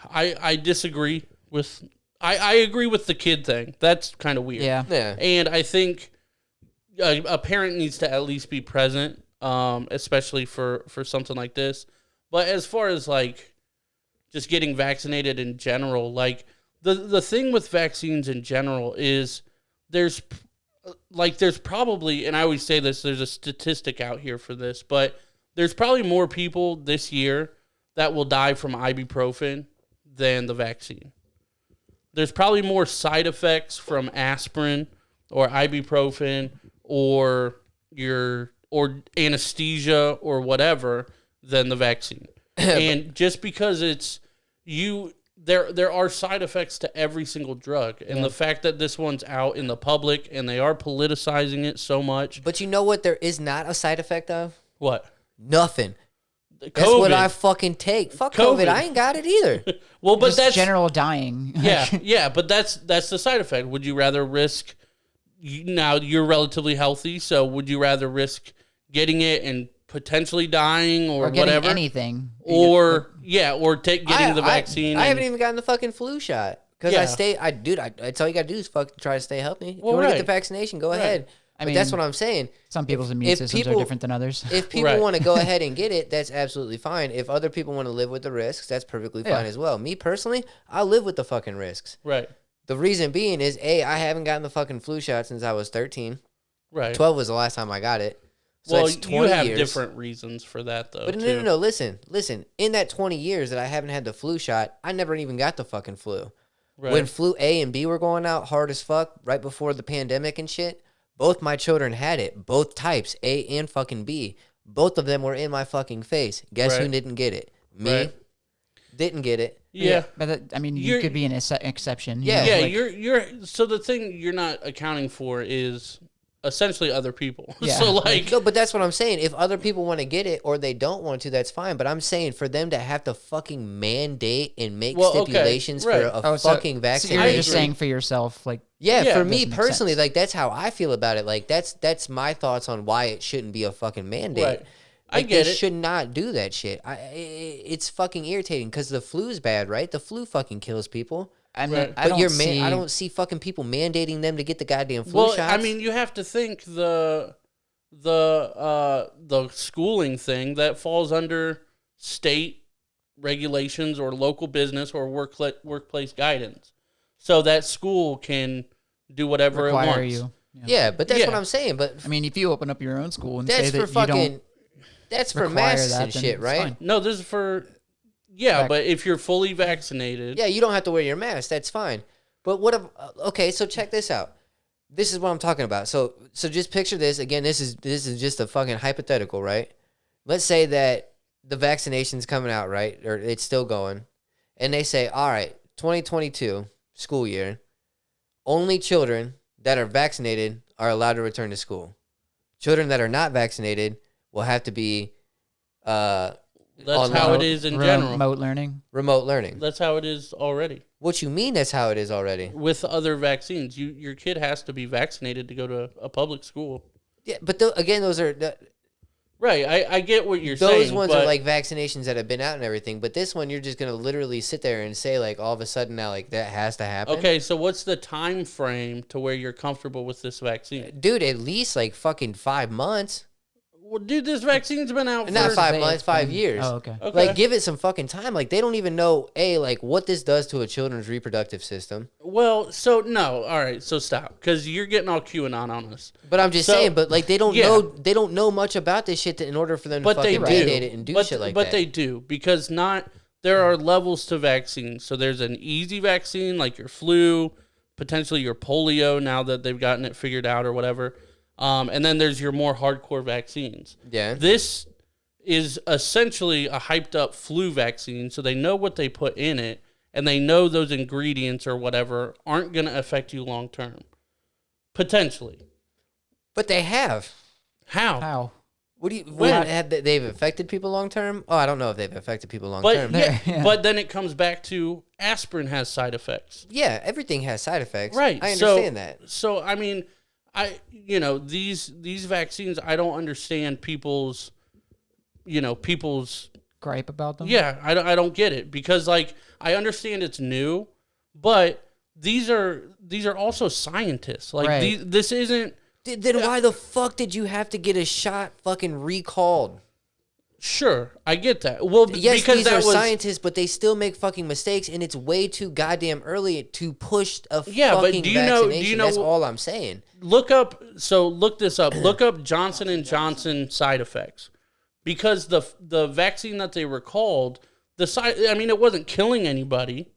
I disagree with. I agree with the kid thing. That's kind of weird. Yeah. yeah. And I think a parent needs to at least be present, especially for something like this. But as far as like just getting vaccinated in general, like the thing with vaccines in general is there's probably, and I always say this, there's a statistic out here for this, but there's probably more people this year that will die from ibuprofen than the vaccine. There's probably more side effects from aspirin or ibuprofen or anesthesia or whatever than the vaccine. And just because it's there are side effects to every single drug. And the fact that this one's out in the public and they are politicizing it so much. But you know what there is not a side effect of? What? Nothing. That's COVID. what I fucking take. Fuck COVID. I ain't got it either. Well, but Just that's general dying. yeah, but that's the side effect. Would you rather risk? Now you're relatively healthy, so would you rather risk getting it and potentially dying or Or getting whatever, anything. or getting the vaccine? I haven't even gotten the fucking flu shot because Yeah. that's all you gotta do is fucking try to stay healthy. If you Well, want to right. get the vaccination, go ahead. I But that's mean, what I'm saying. Some people's immune if systems people- are different than others. If people Right. want to go ahead and get it, that's absolutely fine. If other people want to live with the risks, that's perfectly fine as well. Me personally, I live with the fucking risks. Right, The reason being is, I haven't gotten the fucking flu shot since I was 13. right. 12 was the last time I got it. So well, that's you 20 have years. different reasons for that, though. But too. no. Listen. In that 20 years that I haven't had the flu shot, I never even got the fucking flu. Right. When flu A and B were going out hard as fuck right before the pandemic and shit, both my children had it. Both types, A and fucking B. Both of them were in my fucking face. Guess who Right. didn't get it? Me. Right. Didn't get it. Yeah. But that, I mean, you You're- could be an exception. you Yeah. know, Yeah, like- you're so the thing you're not accounting for is essentially other people. Yeah. So like No, but that's what I'm saying. If other people want to get it or they don't want to, that's fine. But I'm saying for them to have to fucking mandate and make Well, okay, stipulations right. for a Oh, so- fucking so vaccination. you're just agree. saying for yourself, like, Yeah, Yeah, for it me doesn't make personally, sense. like that's how I feel about it. Like that's my thoughts on why it shouldn't be a fucking mandate. Right. I Like, get they it. should not do that shit. It's fucking irritating because the flu's bad, right? The flu fucking kills people. I mean, I don't see fucking people mandating them to get the goddamn flu shots. I mean, you have to think the schooling thing that falls under state regulations or local business or workplace guidance, so that school can do whatever it wants. You. Yeah, but that's what I'm saying. But I mean, if you open up your own school and that's say for that fucking, you don't that's for masks and shit, right? Fine. No, this is for but if you're fully vaccinated, you don't have to wear your mask. That's fine. But what if? Okay, so check this out. This is what I'm talking about. So just picture this again. This is just a fucking hypothetical, right? Let's say that the vaccination's coming out, right, or it's still going, and they say, all right, 2022 school year, only children that are vaccinated are allowed to return to school. Children that are not vaccinated will have to be that's how it is in general. Remote learning. That's how it is already. What you mean that's how it is already? With other vaccines. Your kid has to be vaccinated to go to a public school. Yeah, but again, those are... Right, I get what you're saying. Those ones are like vaccinations that have been out and everything, but this one you're just going to literally sit there and say like all of a sudden now like that has to happen. Okay, so what's the time frame to where you're comfortable with this vaccine? Dude, at least like fucking 5 months. Well, dude, this vaccine's been out for... Not 5 months, 5 years. Oh, okay. Like, give it some fucking time. Like, they don't even know, like, what this does to a children's reproductive system. Well, so, no. All right, so stop. Because you're getting all QAnon on us. But I'm just saying, but, like, they don't know much about this shit in order for them to fucking mandate it and do shit like that. But they do, because there are levels to vaccines. So there's an easy vaccine, like your flu, potentially your polio, now that they've gotten it figured out or whatever. And then there's your more hardcore vaccines. Yeah. This is essentially a hyped up flu vaccine, so they know what they put in it, and they know those ingredients or whatever aren't going to affect you long term. Potentially. But they have. How? What do you... they've affected people long term? Oh, I don't know if they've affected people long term. Yeah, but then it comes back to aspirin has side effects. Yeah, everything has side effects. Right. I understand that. So, I mean... these vaccines, I don't understand people's gripe about them. Yeah, I don't get it, because like I understand it's new, but these are also scientists. Like this isn't. Then why the fuck did you have to get a shot fucking recalled? Sure, I get that. Well, yes, because these are scientists, but they still make fucking mistakes, and it's way too goddamn early to push a fucking vaccination. Do you know? That's all I'm saying. Look this up. Look up Johnson & Johnson side effects, because the vaccine that they recalled, it wasn't killing anybody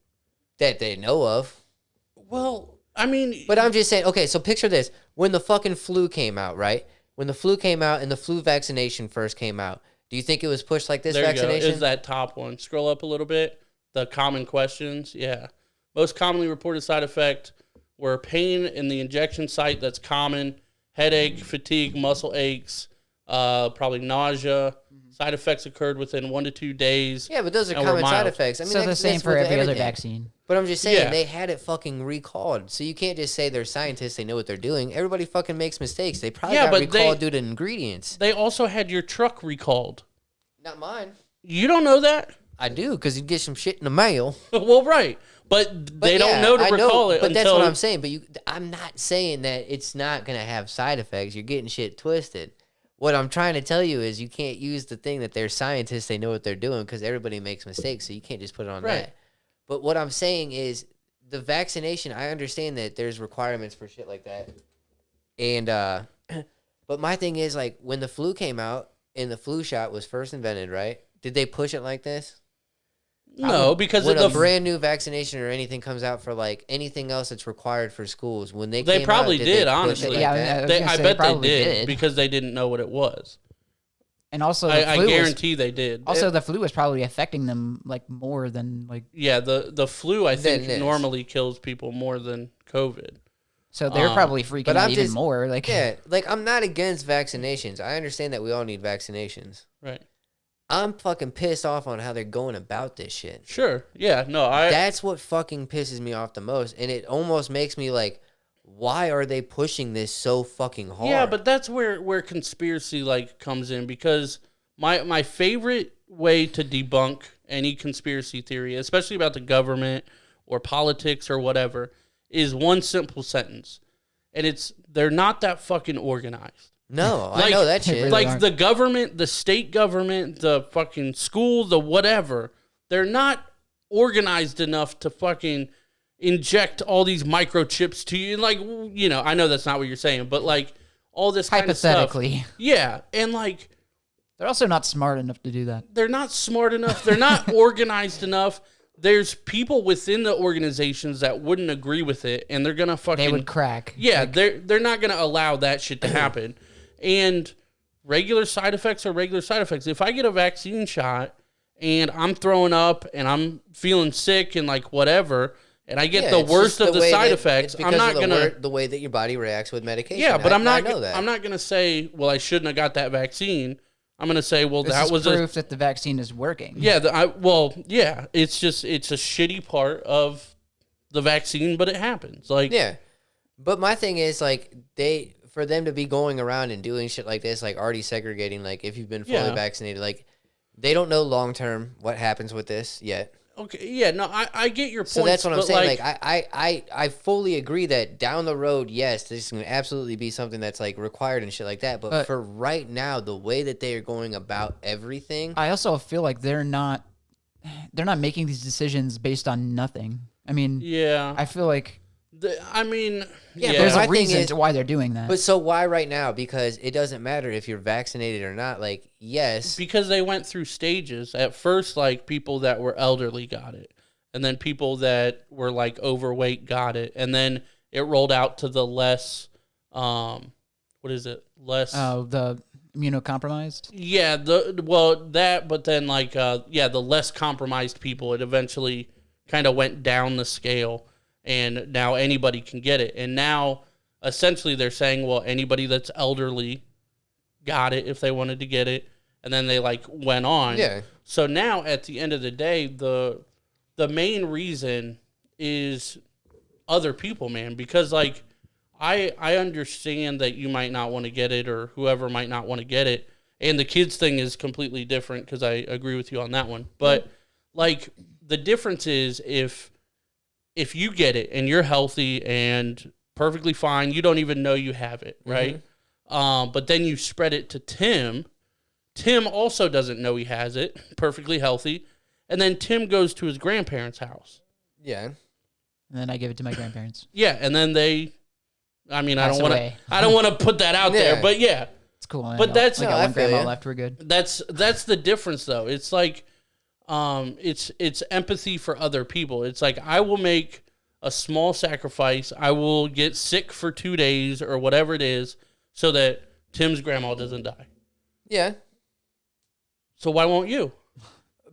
that they know of. Well, I mean, but I'm just saying. Okay, so picture this: when the fucking flu came out, right? When the flu came out and the flu vaccination first came out. Do you think it was pushed like this vaccination? There you go. Is that top one. Scroll up a little bit. The common questions. Yeah. Most commonly reported side effect were pain in the injection site. That's common. Headache, fatigue, muscle aches, probably nausea. Side effects occurred within 1 to 2 days. Yeah, but those are common side effects. I mean, so the same for every other vaccine. But I'm just saying, they had it fucking recalled. So you can't just say they're scientists, they know what they're doing. Everybody fucking makes mistakes. They probably got recalled due to ingredients. They also had your truck recalled. Not mine. You don't know that? I do, because you get some shit in the mail. Well, right. But they don't know to recall it. But that's what I'm saying. But I'm not saying that it's not going to have side effects. You're getting shit twisted. What I'm trying to tell you is you can't use the thing that they're scientists, they know what they're doing, because everybody makes mistakes, so you can't just put it on that. But what I'm saying is the vaccination, I understand that there's requirements for shit like that. And, but my thing is, like, when the flu came out and the flu shot was first invented, right? Did they push it like this? No, because when a brand new vaccination or anything comes out for like anything else that's required for schools, when they probably did, honestly. I bet they did because they didn't know what it was. And also, I guarantee they did. Also, the flu was probably affecting them like more than like. Yeah, the flu I think normally kills people more than COVID. So they're probably freaking out even more. Like, yeah, like I'm not against vaccinations. I understand that we all need vaccinations. Right. I'm fucking pissed off on how they're going about this shit. Sure. Yeah. No. That's what fucking pisses me off the most, and it almost makes me like, why are they pushing this so fucking hard? Yeah, but that's where conspiracy like comes in, because my favorite way to debunk any conspiracy theory, especially about the government or politics or whatever is one simple sentence. And they're not that fucking organized. No, I know that shit. Really Like aren't. the government, the state government, the fucking school, the whatever, they're not organized enough to fucking inject all these microchips to you. Like, you know, I know that's not what you're saying, but like all this kind of stuff. Hypothetically. Yeah. And like, They're also not smart enough to do that. they're not smart enough. They're not organized enough. There's people within the organizations that wouldn't agree with it, and they're gonna fucking. They would crack. Yeah, they're not gonna allow that shit to happen. And regular side effects are regular side effects. If I get a vaccine shot and I'm throwing up and I'm feeling sick and like whatever, and I get the it's worst just of the way side that- effects, it's I'm because not of gonna. the way that your body reacts with medication. Yeah, but I I'm not. know that. I'm not gonna say, well, I shouldn't have got that vaccine. I'm gonna say, well, This that is was proof that the vaccine is working. Yeah, yeah, it's a shitty part of the vaccine, but it happens. Like, Yeah. But my thing is, like, for them to be going around and doing shit like this, like already segregating, like if you've been fully Yeah. vaccinated, like they don't know long term what happens with this yet. okay, yeah, no, I get your point. So that's what I'm saying. Like I fully agree that down the road, yes, this is going to absolutely be something that's like required and shit like that. But for right now, the way that they are going about everything, I also feel like they're not making these decisions based on nothing. I mean, yeah, I feel like Yeah, but there's my a thing reason is- to why they're doing that. but so why right now? Because it doesn't matter if you're vaccinated or not. Like, yes, because they went through stages. At first, like people that were elderly got it, and then people that were like overweight got it, and then it rolled out to the less, what is it? Less. The immunocompromised. Yeah, but then like the less compromised people, it eventually kind of went down the scale, and now anybody can get it. And now essentially they're saying, well, anybody that's elderly got it if they wanted to get it, and then they like went on. Yeah. So now at the end of the day, the main reason is other people, man, because like I understand that you might not want to get it, or whoever might not want to get it. And the kids thing is completely different because I agree with you on that one. But like the difference is if you get it and you're healthy and perfectly fine, you don't even know you have it, right? But then you spread it to Tim. Tim also doesn't know he has it, perfectly healthy. And then Tim goes to his grandparents' house. yeah. And then I give it to my grandparents. Yeah, and then I Pass don't away. want to put that out there, Yeah. but yeah. It's cool. But that's- I No, got I one feel grandma ya. left. We're good. That's the difference though. It's like it's empathy for other people. It's like I will make a small sacrifice. I will get sick for 2 days or whatever it is so that Tim's grandma doesn't die. Yeah. So why won't you?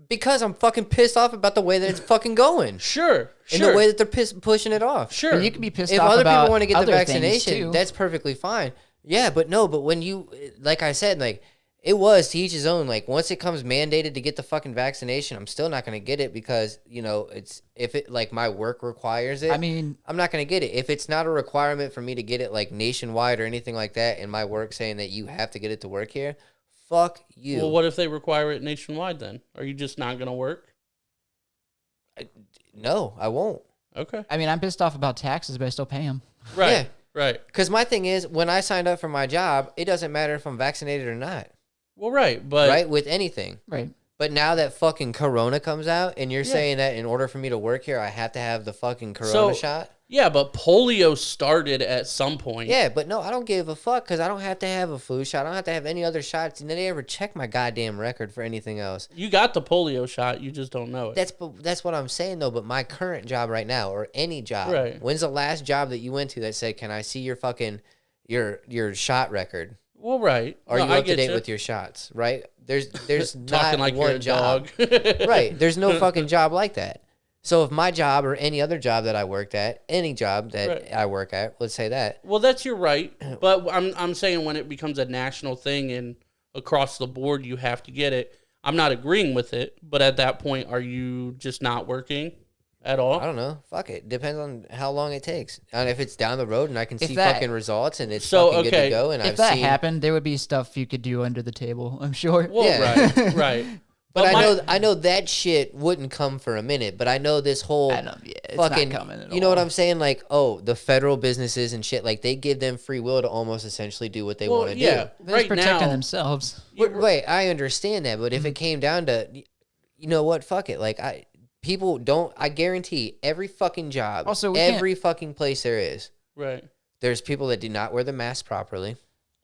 Because I'm fucking pissed off about the way that it's fucking going. Sure. And the way that they're pushing it off. Sure. But you can be pissed If off other about people want to get the other things, vaccination, too. that's perfectly fine. Yeah, but when you, like I said, like, it was to each his own. Like, once it comes mandated to get the fucking vaccination, I'm still not going to get it because, if it, like, my work requires it, I mean, I'm not going to get it. If it's not a requirement for me to get it, like, nationwide or anything like that, and my work saying that you have to get it to work here, fuck you. Well, what if they require it nationwide then? Are you just not going to work? No, I won't. Okay. I'm pissed off about taxes, but I still pay them. Right. Yeah. Right. Because my thing is, when I signed up for my job, it doesn't matter if I'm vaccinated or not, Well, right. But right? With anything. Right. But now that fucking Corona comes out, and you're saying that in order for me to work here, I have to have the fucking Corona shot? yeah, but polio started at some point. Yeah, but no, I don't give a fuck because I don't have to have a flu shot. I don't have to have any other shots. Did they ever check my goddamn record for anything else? You got the polio shot, you just don't know it. That's what I'm saying though. But my current job right now, or any job, Right. when's the last job that you went to that said, "Can I see your fucking your shot record? Well, right. Are No, you I up to get date you. with your shots?" Right? There's not Talking like you're one a job. dog. Right. There's no fucking job like that. So if my job or any other job that I worked at, any job that Right. I work at, let's say that. Well, that's your right, but I'm saying when it becomes a national thing and across the board you have to get it. I'm not agreeing with it, but at that point, are you just not working at all? I don't know. Fuck it. Depends on how long it takes. And if it's down the road and I can see that- fucking results and it's So, fucking good okay, to go and If I've that seen happened, there would be stuff you could do under the table, I'm sure. Well, Yeah. right. But I know that shit wouldn't come for a minute. But I know this whole it's fucking, not coming at you know all. what I'm saying? Like, the federal businesses and shit, like they give them free will to almost essentially do what they want to do. They're Right protecting now, themselves. Wait, I understand that, but if it came down to, you know what? Fuck it. Like people don't. I guarantee every fucking job, Also, every fucking place there is, right? there's people that do not wear the mask properly.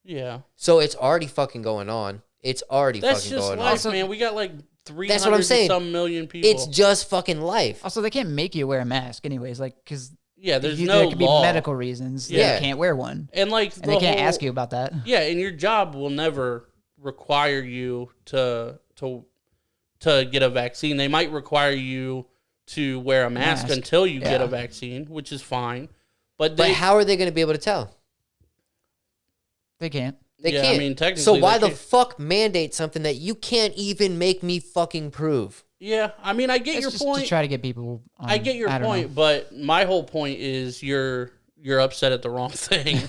Yeah. So it's already fucking going on. It's already That's fucking just going life, on. man. We got like 300 That's what I'm saying. some million people. It's just fucking life. Also, they can't make you wear a mask anyways, like because there's there no could law. be medical reasons. Yeah. That you can't wear one, And like and they can't ask you about that. Yeah, and your job will never require you to get a vaccine. They might require you to wear a mask until you get a vaccine, which is fine. But how are they going to be able to tell? They can't. They Yeah, can't. I mean, technically so why they the can't. fuck mandate something that you can't even make me fucking prove? Yeah, I mean, I get It's your just point. to try to get people. I get your point, but my whole point is you're upset at the wrong thing.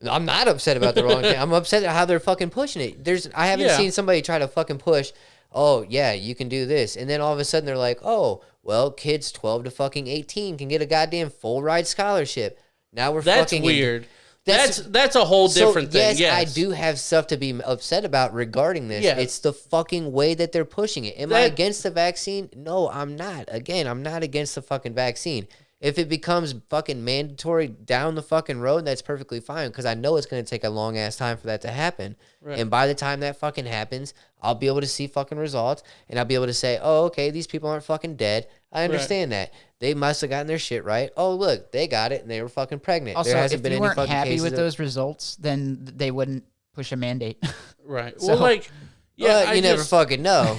I'm not upset about the wrong thing. I'm upset at how they're fucking pushing it. I haven't seen somebody try to fucking push, oh, yeah, you can do this. And then all of a sudden they're like, oh, well, kids 12 to fucking 18 can get a goddamn full ride scholarship. Now we're That's fucking... weird. That's a whole different thing. Yes, I do have stuff to be upset about regarding this. Yeah. It's the fucking way that they're pushing it. Am I against the vaccine? No, I'm not. Again, I'm not against the fucking vaccine. If it becomes fucking mandatory down the fucking road, that's perfectly fine because I know it's going to take a long ass time for that to happen. Right. And by the time that fucking happens, I'll be able to see fucking results and I'll be able to say, oh, okay, these people aren't fucking dead. I understand that. They must have gotten their shit right. Oh, look, they got it and they were fucking pregnant. Also, there hasn't if been you any weren't fucking happy cases with of- those results, then they wouldn't push a mandate. Right. So- Well, like, yeah, you never fucking know.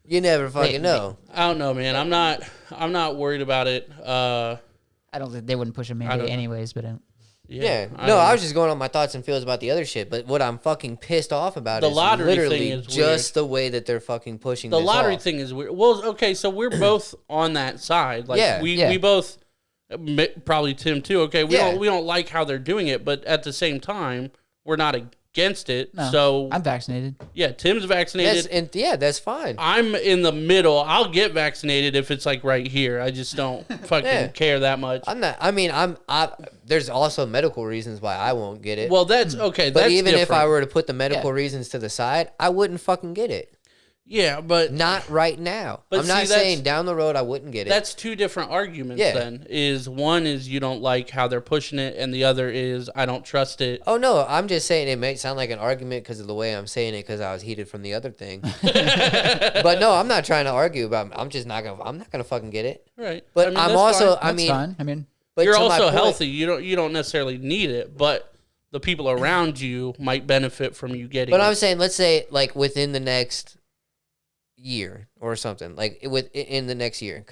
You never fucking know. I don't know, man. I'm not worried about it. I don't think they wouldn't push a mandate anyways, but Yeah. No, I was just going on my thoughts and feels about the other shit. But what I'm fucking pissed off about The is lottery literally thing is just the way that they're fucking pushing the this lottery off. thing is weird. Well, okay, so we're both on that side. Like, we both, probably Tim too. Okay, we don't like how they're doing it, but at the same time, we're not against it. no, So I'm vaccinated. yeah, Tim's vaccinated. That's fine. I'm in the middle. I'll get vaccinated if it's like right here. I just don't fucking care that much. I'm not. I mean, there's also medical reasons why I won't get it. Well, that's okay. but That's even if different. I were to put the medical reasons to the side, I wouldn't fucking get it. yeah, but Not right now. But I'm not see, that's- saying down the road I wouldn't get it. that's two different arguments. Yeah. Then is one is you don't like how they're pushing it, and the other is I don't trust it. Oh no, I'm just saying it may sound like an argument because of the way I'm saying it because I was heated from the other thing. But no, I'm not trying to argue about. I'm not gonna fucking get it. Right. But I mean, I'm that's also. fine. That's fine. I mean, but You're to my also point- healthy. You don't necessarily need it, but the people around you might benefit from you getting But it. I'm saying, let's say like within the next year or something, like in the next year,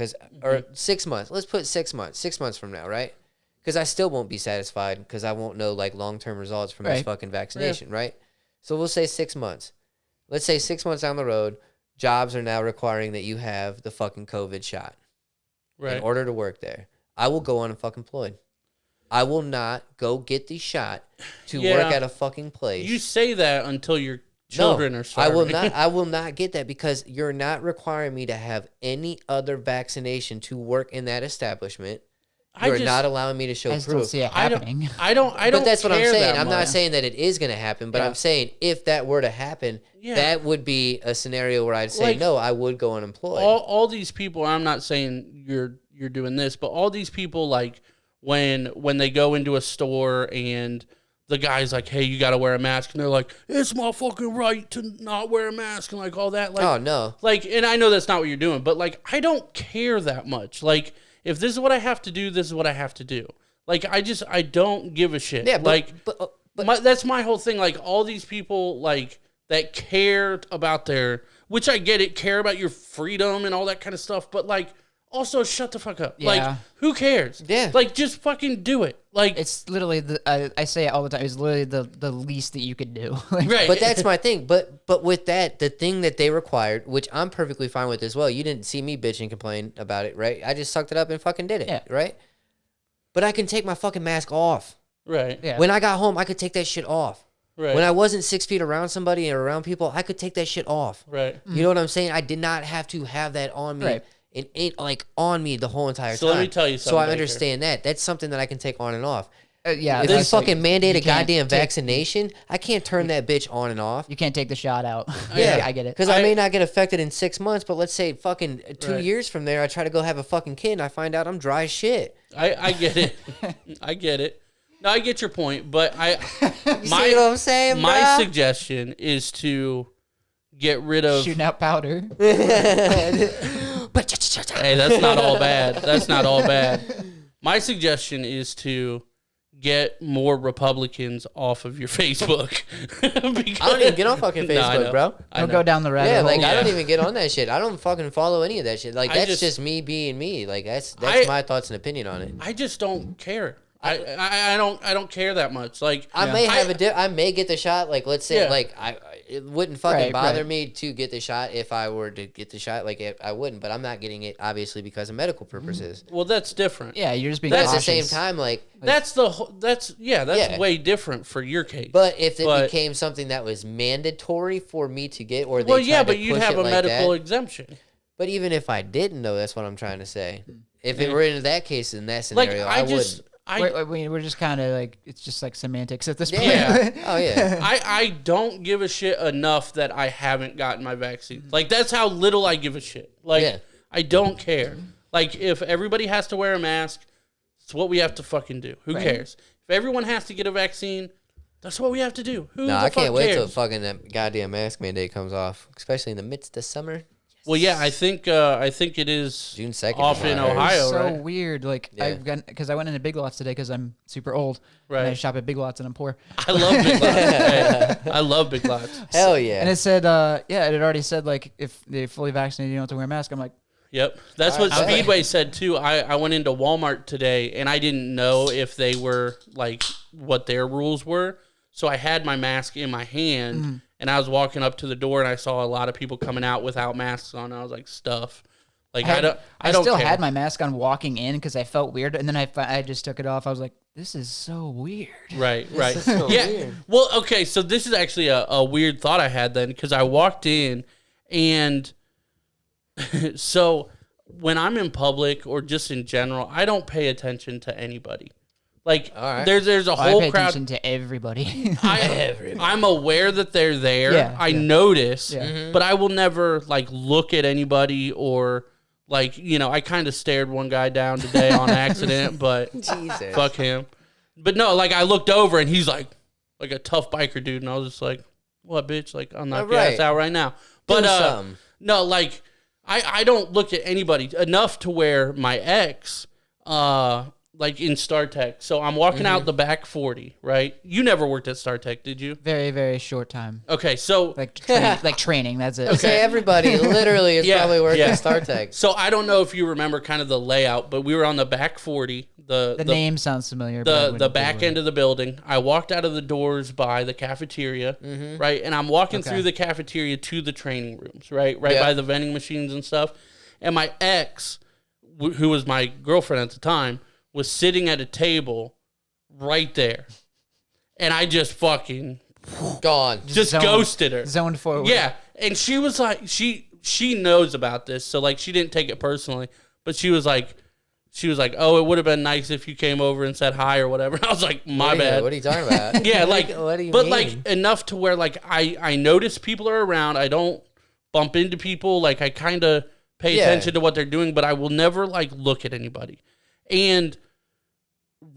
or 6 months. Let's put 6 months. 6 months from now, right? Because I still won't be satisfied because I won't know like long-term results from this Right. fucking vaccination, right? So we'll say 6 months. Let's say 6 months down the road, jobs are now requiring that you have the fucking COVID shot right. in order to work there. I will go unemployed. I will not go get the shot to work at a fucking place. You say that until your children are starving. I will not get that because you're not requiring me to have any other vaccination to work in that establishment. You're not allowing me to show I just don't proof. see it happening. I don't. But that's what I'm care saying. that I'm not much. saying that it is going to happen, but I'm saying if that were to happen, that would be a scenario where I'd say, Like, no, I would go unemployed. All these people. I'm not saying you're doing this, but all these people, like when they go into a store and the guy's like, "Hey, you got to wear a mask," and they're like, "It's my fucking right to not wear a mask," and like all that. Like, oh no. Like, and I know that's not what you're doing, but like, I don't care that much. Like, if this is what I have to do, this is what I have to do. Like, I don't give a shit. Yeah, but that's my whole thing. Like, all these people, like, that care about which I get it, care about your freedom and all that kind of stuff, but like, also shut the fuck up. Yeah. Like, who cares? Yeah. Like, just fucking do it. Like, It's literally I say it all the time. It's literally the least that you could do. Like, right. But that's my thing. But with that, the thing that they required, which I'm perfectly fine with as well. You didn't see me bitch and complain about it, right? I just sucked it up and fucking did it, Yeah. right? But I can take my fucking mask off. right. Yeah. When I got home, I could take that shit off. Right. When I wasn't 6 feet around somebody or around people, I could take that shit off. Right. You know what I'm saying? I did not have to have that on me. Right. And it like on me the whole entire time. So let me tell you something. So I Baker. understand that. That's something that I can take on and off. Yeah. If you that's fucking like, mandate a you can't goddamn take- vaccination, I can't turn that bitch on and off. You can't take the shot out. Yeah, I get it. Because I may not get affected in 6 months, but let's say fucking 2 Right. years from there, I try to go have a fucking kid and I find out I'm dry as shit. I get it. I get it. No, I get your point, but You see what I'm saying, my bruh? suggestion is to get rid of. Shooting out powder. Hey, that's not all bad. That's not all bad. My suggestion is to get more Republicans off of your Facebook. I don't even get on fucking No, I Facebook, know. bro. I Don't know. go down the rabbit Yeah, hole. like I don't Yeah. even get on that shit. I don't fucking follow any of that shit. Like I that's just- just me being me. Like that's I- my thoughts and opinion on it. I just don't care. I don't care that much. Like I may have I may get the shot. Like let's say Yeah. like it wouldn't fucking Right, bother right. me to get the shot if I were to get the shot. Like I wouldn't, but I'm not getting it obviously because of medical purposes. well, that's different. Yeah, you're just being But at the cautious. same time, like That's Yeah. way different for your case. but if it But- became something that was mandatory for me to get, or they well, yeah, tried but to you'd push have it a like medical that, exemption. but even if I didn't know, that's what I'm trying to say. If it Yeah. were in that case, in that Like scenario, I I just wouldn't. We're just kind of like, it's just like semantics at this point. Yeah. Oh yeah. I don't give a shit enough that I haven't gotten my vaccine. Like that's how little I give a shit. Like Yeah. I don't care. Like if everybody has to wear a mask, it's what we have to fucking do. Who cares? If everyone has to get a vaccine, that's what we have to do. Who No, the I can't fuck wait cares? till fucking that goddamn mask mandate comes off, especially in the midst of summer. Well, yeah, I think it is June 2nd off is in what I heard. Ohio, so right? weird. Like Yeah. because I went into Big Lots today because I'm super old. Right. And I shop at Big Lots and I'm poor. I love Big Lots. Hey, I love Big Lots. Hell yeah. And it said, it had already said like if they're fully vaccinated, you don't have to wear a mask. I'm like, Yep. That's what Alright. Speedway said too. I went into Walmart today and I didn't know if they were like what their rules were. So I had my mask in my hand and I was walking up to the door and I saw a lot of people coming out without masks on. I was like, stuff. Like I don't still care. had my mask on walking in because I felt weird, and then I just took it off. I was like, this is so weird. Right. is so yeah. weird. Well, okay. So this is actually a weird thought I had then because I walked in and so when I'm in public or just in general, I don't pay attention to anybody. Like All right. there's a I whole pay crowd. attention to everybody. I'm aware that they're there. Yeah, I yeah. notice, Yeah. but I will never like look at anybody or like, you know, I kind of stared one guy down today on accident, but Jesus. fuck him. But no, like I looked over and he's like a tough biker dude. And I was just like, what bitch? Like I'll knock your Right. ass out right now. But, Do something. no, like I don't look at anybody enough to where my ex, like in StarTech. So I'm walking out the back 40, right? You never worked at StarTech, did you? Very, very short time. Okay, so Like training. That's it. Okay, everybody literally has Yeah, probably worked yeah. at StarTech. so I don't know if you remember kind of the layout, but we were on the back 40, The name sounds familiar. but I the wouldn't back Google end of the building. I walked out of the doors by the cafeteria, right? And I'm walking Okay. through the cafeteria to the training rooms, right Yeah. by the vending machines and stuff. And my ex, who was my girlfriend at the time, was sitting at a table right there. And I just fucking Gone. just Zoned- ghosted her. Zoned forward. Yeah, and she was like, she knows about this, so like she didn't take it personally, but she was like, oh, it would have been nice if you came over and said hi or whatever. I was like, my bad. What are you talking about? Yeah, like, What do you but mean? like enough to where like I notice people are around. I don't bump into people. Like I kind of pay Yeah. attention to what they're doing, but I will never like look at anybody. And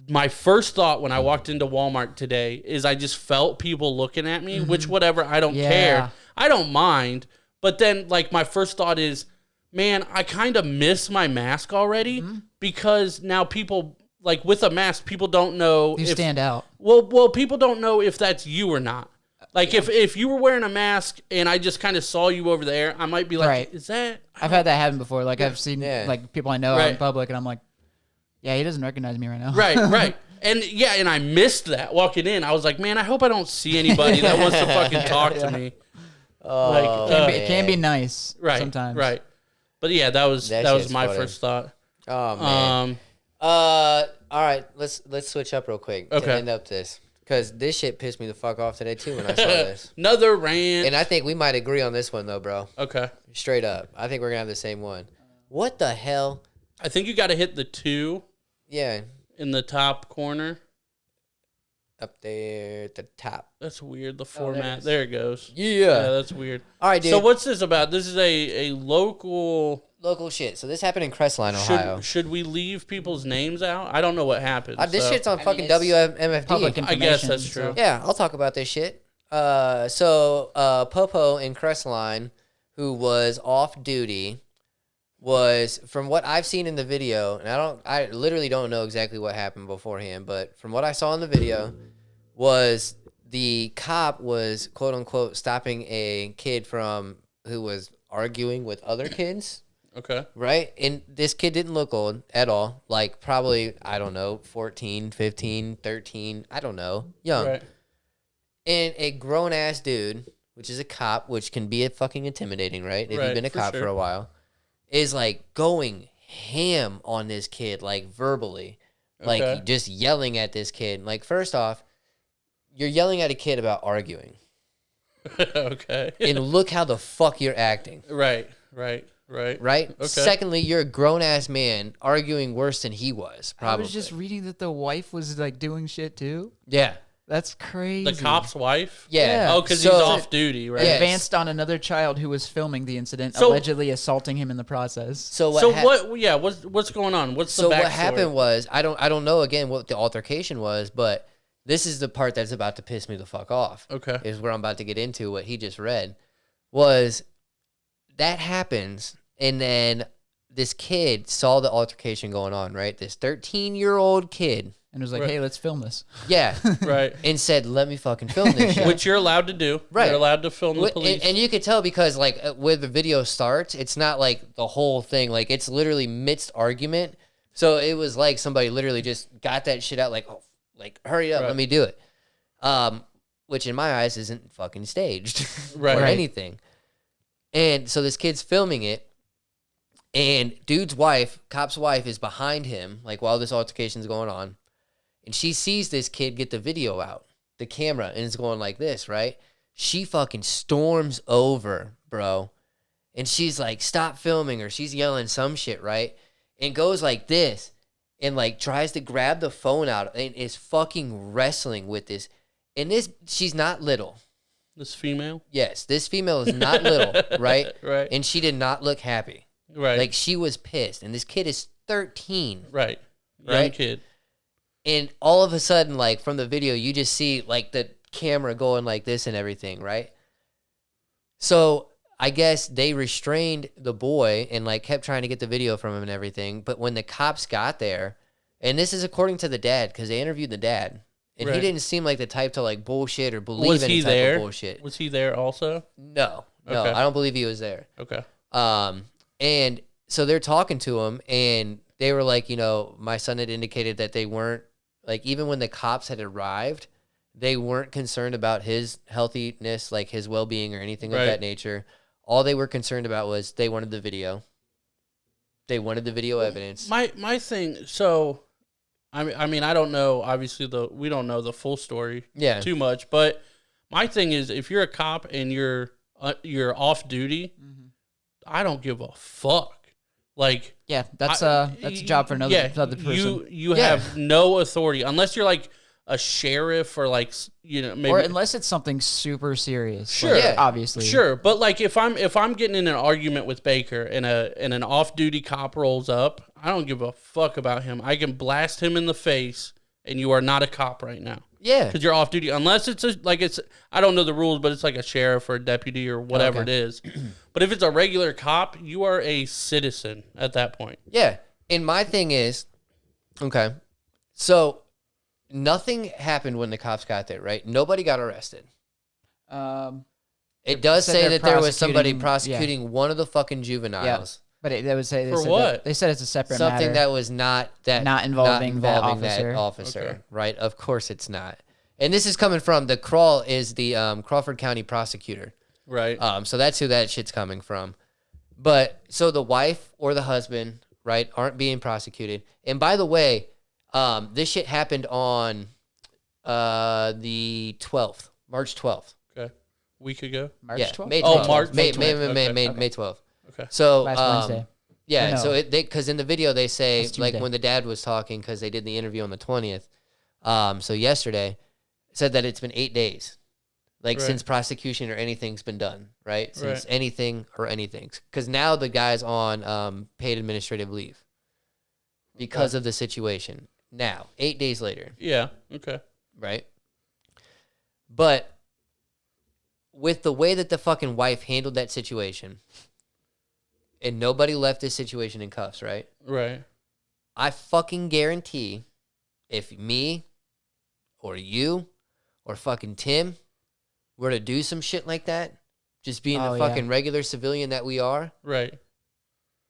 my first thought when I walked into Walmart today is I just felt people looking at me, which whatever, I don't Yeah. care. I don't mind. But then like my first thought is, man, I kind of miss my mask already because now people like with a mask, people don't know You if stand out. well, people don't know if that's you or not. Like if you were wearing a mask and I just kind of saw you over there, I might be like, Right. is that? I've had that happen before. Like I've seen Yeah. like people I know out in Right. public, and I'm like, yeah, he doesn't recognize me right now. Right, right. And yeah, and I missed that walking in. I was like, man, I hope I don't see anybody that wants to fucking talk to me. Oh, Like, It can be nice Right, sometimes. right. But yeah, that was That was shit's my funny. first thought. oh man. Um, All right. Let's switch up real quick to Okay. end up this. Because this shit pissed me the fuck off today, too, when I saw this. Another rant. And I think we might agree on this one, though, bro. Okay. Straight up. I think we're going to have the same one. What the hell? I think you got to hit the 2. Yeah. In the top corner. Up there at the top. That's weird. The format. There it goes. Yeah. That's weird. All right, dude. So what's this about? This is a local shit. So this happened in Crestline, Ohio. Should we leave people's names out? I don't know what happened. This shit's on fucking WMFD. I guess that's true. Yeah, I'll talk about this shit. So Popo in Crestline, who was off duty, was, from what I've seen in the video, and I literally don't know exactly what happened beforehand, but from what I saw in the video, was the cop was quote unquote stopping a kid who was arguing with other kids. Okay. Right? And this kid didn't look old at all. Like, probably, I don't know, 14, 15, 13, I don't know, young. Right. And a grown-ass dude, which is a cop, which can be fucking intimidating, right? If you've been a cop for a while, is, like, going ham on this kid, like, verbally. Like, just yelling at this kid. Like, first off, you're yelling at a kid about arguing. Okay. And look how the fuck you're acting. Right. Okay. Secondly, you're a grown-ass man arguing worse than he was, probably. I was just reading that the wife was, like, doing shit, too. Yeah. That's crazy. The cop's wife? Yeah. Oh, because he's off duty, right? Yes. Advanced on another child who was filming the incident, allegedly assaulting him in the process. What's going on? What's the backstory? So what happened was, I don't know again what the altercation was, but this is the part that's about to piss me the fuck off. Okay. Is where I'm about to get into what he just read. Was that happens, and then this kid saw the altercation going on, right? This 13-year-old kid. And was like, hey, let's film this. Yeah. Right. And said, let me fucking film this shit. Which you're allowed to do. Right. You're allowed to film the police. And you could tell because, like, where the video starts, it's not, like, the whole thing. Like, it's literally midst argument. So it was like somebody literally just got that shit out, like, oh, like, hurry up, let me do it. Which in my eyes isn't fucking staged or anything. And so this kid's filming it. And cop's wife, is behind him, like, while this altercation's going on. And she sees this kid get the video out, the camera, and it's going like this, right? She fucking storms over, bro. And she's like, stop filming, or she's yelling some shit, right? And goes like this, and like tries to grab the phone out, and is fucking wrestling with this. And she's not little. This female? Yes, this female is not little, right? Right. And she did not look happy. Right. Like, she was pissed. And this kid is 13. Right. Right? Young kid. And all of a sudden, like, from the video, you just see, like, the camera going like this and everything, right? So I guess they restrained the boy and, like, kept trying to get the video from him and everything. But when the cops got there, and this is according to the dad, because they interviewed the dad, and he didn't seem like the type to, like, bullshit or believe any type of bullshit. Was he there also? No, Okay. I don't believe he was there. Okay. And so they're talking to him, and they were like, you know, my son had indicated that they weren't, like, even when the cops had arrived, they weren't concerned about his healthiness, like his well-being or anything of that nature. All they were concerned about was they wanted the video. They wanted the video evidence. My thing, so, I mean, I don't know, obviously, we don't know the full story too much, but my thing is, if you're a cop and you're off duty, I don't give a fuck. Like, yeah, that's a job for another person. You have no authority unless you're like a sheriff or like, you know, maybe, or unless it's something super serious. Sure, like, obviously, sure. But like, if I'm getting in an argument with Baker and an off-duty cop rolls up, I don't give a fuck about him. I can blast him in the face, and you are not a cop right now. Yeah, because you're off duty. Unless it's I don't know the rules, but it's like a sheriff or a deputy or whatever it is. But if it's a regular cop, you are a citizen at that point. Yeah, and my thing is, okay, so nothing happened when the cops got there, right? Nobody got arrested. It does say that there was somebody prosecuting one of the fucking juveniles. But they would say for what? They said it's a separate something matter. that was not involving that officer, okay. Right? Of course it's not. And this is coming from the Crawl is the Crawford County prosecutor, right? So that's who that shit's coming from. But so the wife or the husband, right, aren't being prosecuted. And by the way, this shit happened on The 12th, March 12th. Okay. Week ago? March 12th? May 12th. March. May Okay. 12th. Okay. So, Last Wednesday. yeah, No. so because in the video they say, That's like Tuesday. when the dad was talking, because they did the interview on the 20th, so yesterday, said that it's been 8 days, like Right. since prosecution or anything's been done, right? Since Right. anything or anything. Because now the guy's on paid administrative leave because of the situation. Now, 8 days later, Yeah. Okay. right? But with the way that the fucking wife handled that situation, and nobody left this situation in cuffs, right? Right. I fucking guarantee if me or you or fucking Tim were to do some shit like that, just being the fucking regular civilian that we are, Right.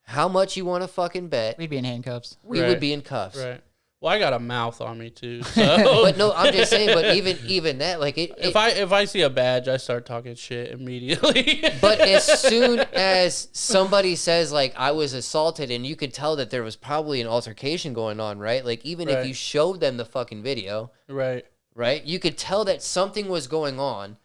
how much you want to fucking bet We'd be in handcuffs. we Right. would be in cuffs. Right. Well, I got a mouth on me too. So But no, I'm just saying, but even that, like if I see a badge, I start talking shit immediately. But as soon as somebody says, like, I was assaulted, and you could tell that there was probably an altercation going on, right? Like, even if Right. you showed them the fucking video, Right. right? You could tell that something was going on.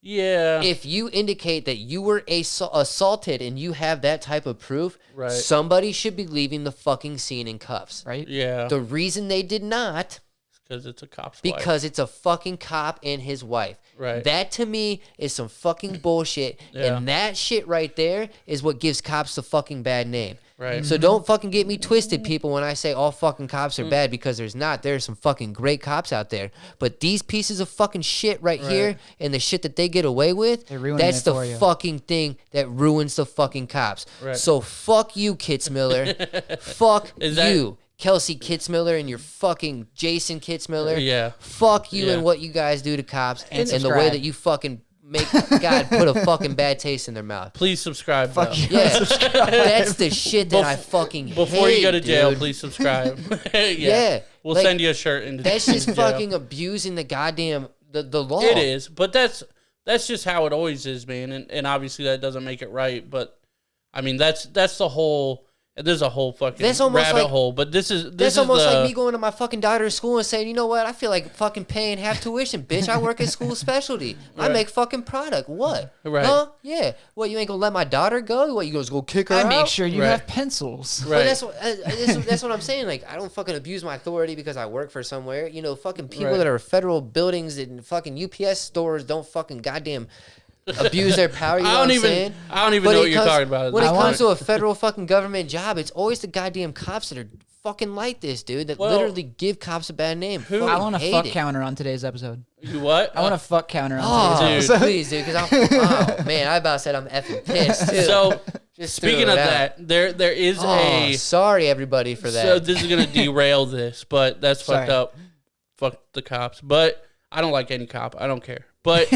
Yeah. If you indicate that you were assaulted and you have that type of proof, Right. somebody should be leaving the fucking scene in cuffs. Right? Yeah. The reason they did not, Because it's a cop's wife. because it's a fucking cop and his wife. Right. That to me is some fucking bullshit. Yeah. And that shit right there is what gives cops the fucking bad name. Right. So don't fucking get me twisted, people, when I say all fucking cops are bad, because there's not. There's some fucking great cops out there. But these pieces of fucking shit right here and the shit that they get away with, They're ruining that's it the for you. fucking thing that ruins the fucking cops. Right. So fuck you, Kitzmiller. Fuck Is that- you. Kelsey Kitzmiller and your fucking Jason Kitzmiller. Yeah. Fuck you Yeah. and what you guys do to cops and the way subscribe. that you fucking make God put a fucking bad taste in their mouth. Please subscribe. Fuck though. you. Yeah, that's the shit that I fucking Before hate, you go to jail, dude. please subscribe. Yeah. Yeah, We'll like, send you a shirt. Into That's just jail. fucking abusing the goddamn the law. It is, but that's just how it always is, man. And obviously that doesn't make it right. But I mean, that's the whole. There's a whole fucking That's almost rabbit like- hole. But this is That's almost like me going to my fucking daughter's school and saying, you know what, I feel like fucking paying half tuition, bitch. I work at school specialty. I Right. make fucking product. What? Right. Huh? Yeah. What, you ain't gonna let my daughter go? What, you gonna go kick her I out? make sure you Right. have pencils. But Right. that's what I'm saying. Like, I don't fucking abuse my authority because I work for somewhere. You know, fucking people Right. that are federal buildings and fucking UPS stores don't fucking goddamn abuse their power. You know I what don't I'm even. saying? I don't even But know it what you're comes- talking about. When it at this comes point. to a federal fucking government job, it's always the goddamn cops that are fucking like this, dude. That Well, literally give cops a bad name. who- Fucking I want a hate fuck it. counter on today's episode. You what? I want a fuck counter on Oh, today's Dude. episode. please, dude. Because oh man, I about said I'm effing pissed too. So Just speaking threw of it out. that, there is Oh, a. sorry everybody for that. So this is gonna derail this, but that's fucked Sorry. up. Fuck the cops, but I don't like any cop. I don't care. But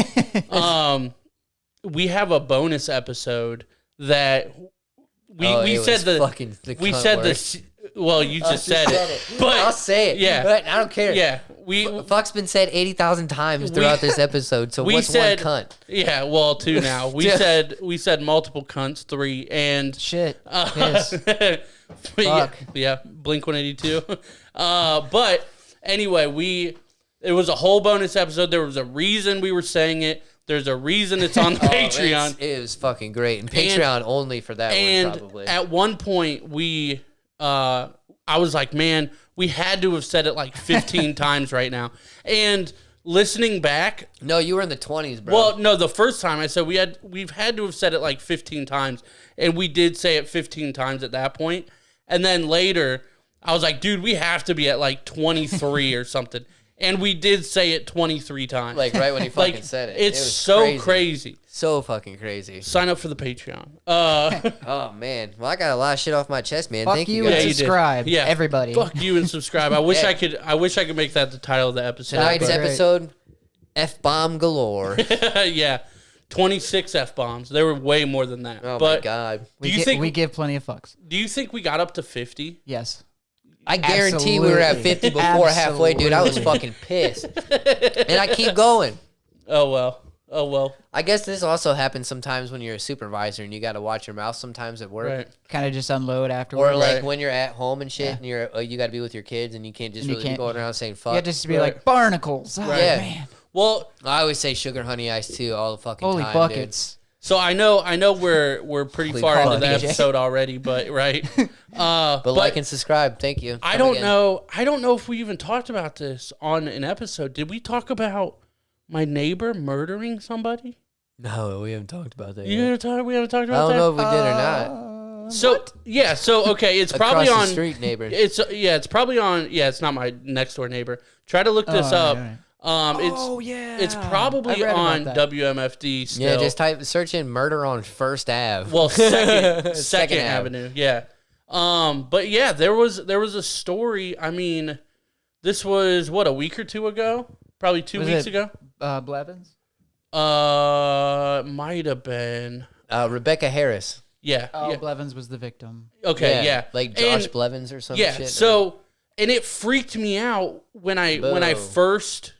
we have a bonus episode that we it said was the fucking the we cunt said word. this. Well, you just said it, but I'll say it. Yeah. But I don't care. yeah, we Fuck's been said 80,000 times throughout this episode. So we what's said one cunt? Yeah, well, two now. We said multiple cunts, 3, and Shit. Piss. yeah, Fuck. yeah, Blink 182. But anyway, it was a whole bonus episode. There was a reason we were saying it. There's a reason it's on Patreon. It was fucking great. And Patreon only for that one, And probably. at one point, I was like, man, we had to have said it like 15 times right now. And listening back, No, you were in the 20s, bro. well, no, the first time I said we've had to have said it like 15 times, and we did say it 15 times at that point. And then later, I was like, dude, we have to be at like 23 or something. And we did say it 23 times. like right when you fucking Like, said it. it's It was so crazy. So fucking crazy. Sign up for the Patreon. Oh, man. Well, I got a lot of shit off my chest, man. Fuck Thank you you and guys. you did. subscribe. Yeah. Everybody. Fuck you and subscribe. I wish Yeah. I wish I could make that the title of the episode. Tonight's but- Great. episode, F-bomb galore. yeah, 26 F-bombs. There were way more than that. Oh, but my God. Do you think we give plenty of fucks? Do you think we got up to 50? Yes. I guarantee we were at Absolutely. 50 before halfway, dude. I was Absolutely. fucking pissed. And I keep going. Oh well. Oh, well. I guess this also happens sometimes when you're a supervisor and you got to watch your mouth sometimes at work. Right. Kind of just unload afterwards. Or like Right. when you're at home and shit and you got to be with your kids and you can't just And you really be can't- going around saying fuck. Yeah, just be Right. like barnacles. Oh, Yeah. man. Well, I always say sugar honey ice too all the fucking Holy time, buckets. so I know we're pretty Holy far into the fuck. episode already, but right. But like and subscribe. Thank you. I Come don't again. know. I don't know if we even talked about this on an episode. Did we talk about my neighbor murdering somebody? No, we haven't talked about that We yet. haven't talked I about don't that. know if we did or not. So yeah, so okay, it's probably Across on the street neighbor. It's probably on. Yeah, it's not my next door neighbor. Try to look this up. right. It's it's probably I read on about that. WMFD. Still. Yeah, just search in murder on First Ave. well second Second Ave. Avenue. Yeah. But yeah, there was a story. I mean, this was what, a week or two ago? Probably 2 Was weeks it- ago. Blevins? Might have been. Rebecca Harris. Yeah. Oh, yeah. Blevins was the victim. Okay. Yeah. Like Josh And- Blevins or some Yeah. shit. So, and it freaked me out when I Boo. first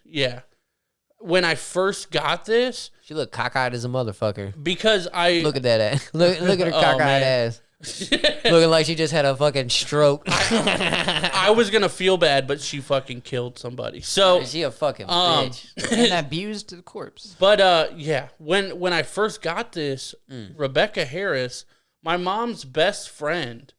got this She looked cockeyed as a motherfucker. because I Look at that ass. Look at her Oh, cockeyed man. ass. Looking like she just had a fucking stroke. I was gonna feel bad, but she fucking killed somebody. So, Is she a fucking Um, bitch? And abused the corpse. but yeah, when I first got this, Rebecca Harris, my mom's best friend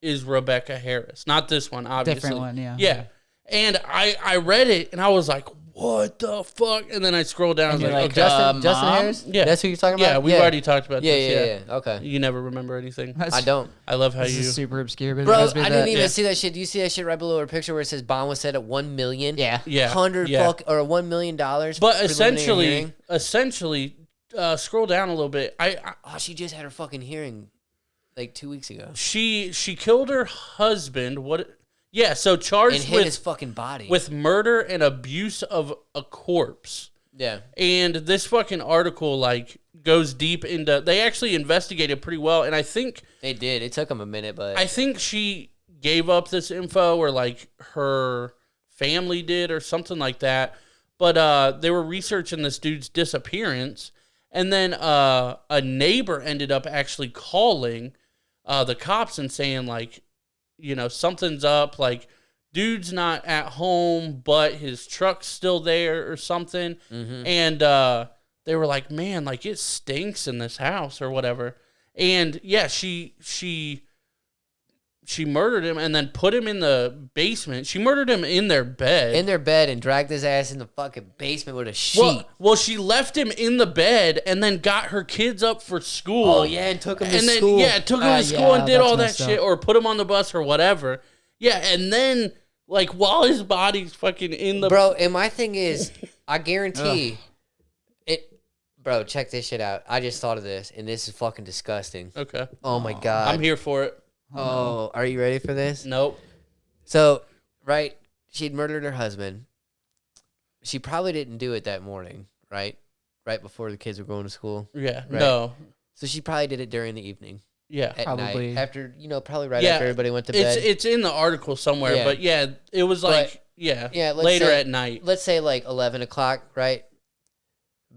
is Rebecca Harris, not this one, obviously. Different one, yeah. Yeah, and I read it and I was like, what the fuck? And then I scrolled down and I was you're like, like, okay. Justin Mom? Harris? Yeah. That's who you're talking about? Yeah, we've already talked about Yeah, this. yeah. Okay. You never remember anything. I don't. I love how This you. is super obscure, but it Bro, must be I didn't that- even Yeah. see that shit. Do you see that shit right below her picture where it says bond was set at 1 million? Yeah. Yeah, 100 yeah. or $1 million. But preliminary essentially, scroll down a little bit. Oh, she just had her fucking hearing like 2 weeks ago. She killed her husband. What? Yeah, so And charged hit his fucking body. with murder and abuse of a corpse. yeah. And this fucking article like goes deep into. They actually investigated pretty well, and I think They did. It took them a minute, but she gave up this info, or like her family did, or something like that. But they were researching this dude's disappearance, and then a neighbor ended up actually calling the cops and saying like, something's up, like dude's not at home, but his truck's still there or something. And they were like, man, like it stinks in this house or whatever. And yeah, she murdered him and then put him in the basement. She murdered him in their bed. in their bed and dragged his ass in the fucking basement with a sheet. Well, she left him in the bed and then got her kids up for school. Oh, yeah, and took him to and then, school. Yeah, took him to school yeah, and did that's all that messed shit, up. or put him on the bus or whatever. Yeah, and then like while his body's fucking in the Bro, and my thing is, I guarantee it. Bro, check this shit out. I just thought of this, and this is fucking disgusting. Okay, Oh my god. I'm here for it. Oh, are you ready for this? Nope. So, right, she'd murdered her husband. She probably didn't do it that morning, right? Right before the kids were going to school. Yeah. Right. No. So she probably did it during the evening, Yeah. at Probably. night, after probably right Yeah, after everybody went to bed. It's in the article somewhere, Yeah. but yeah, it was like yeah, let's later say- at night. Let's say like 11 o'clock, right?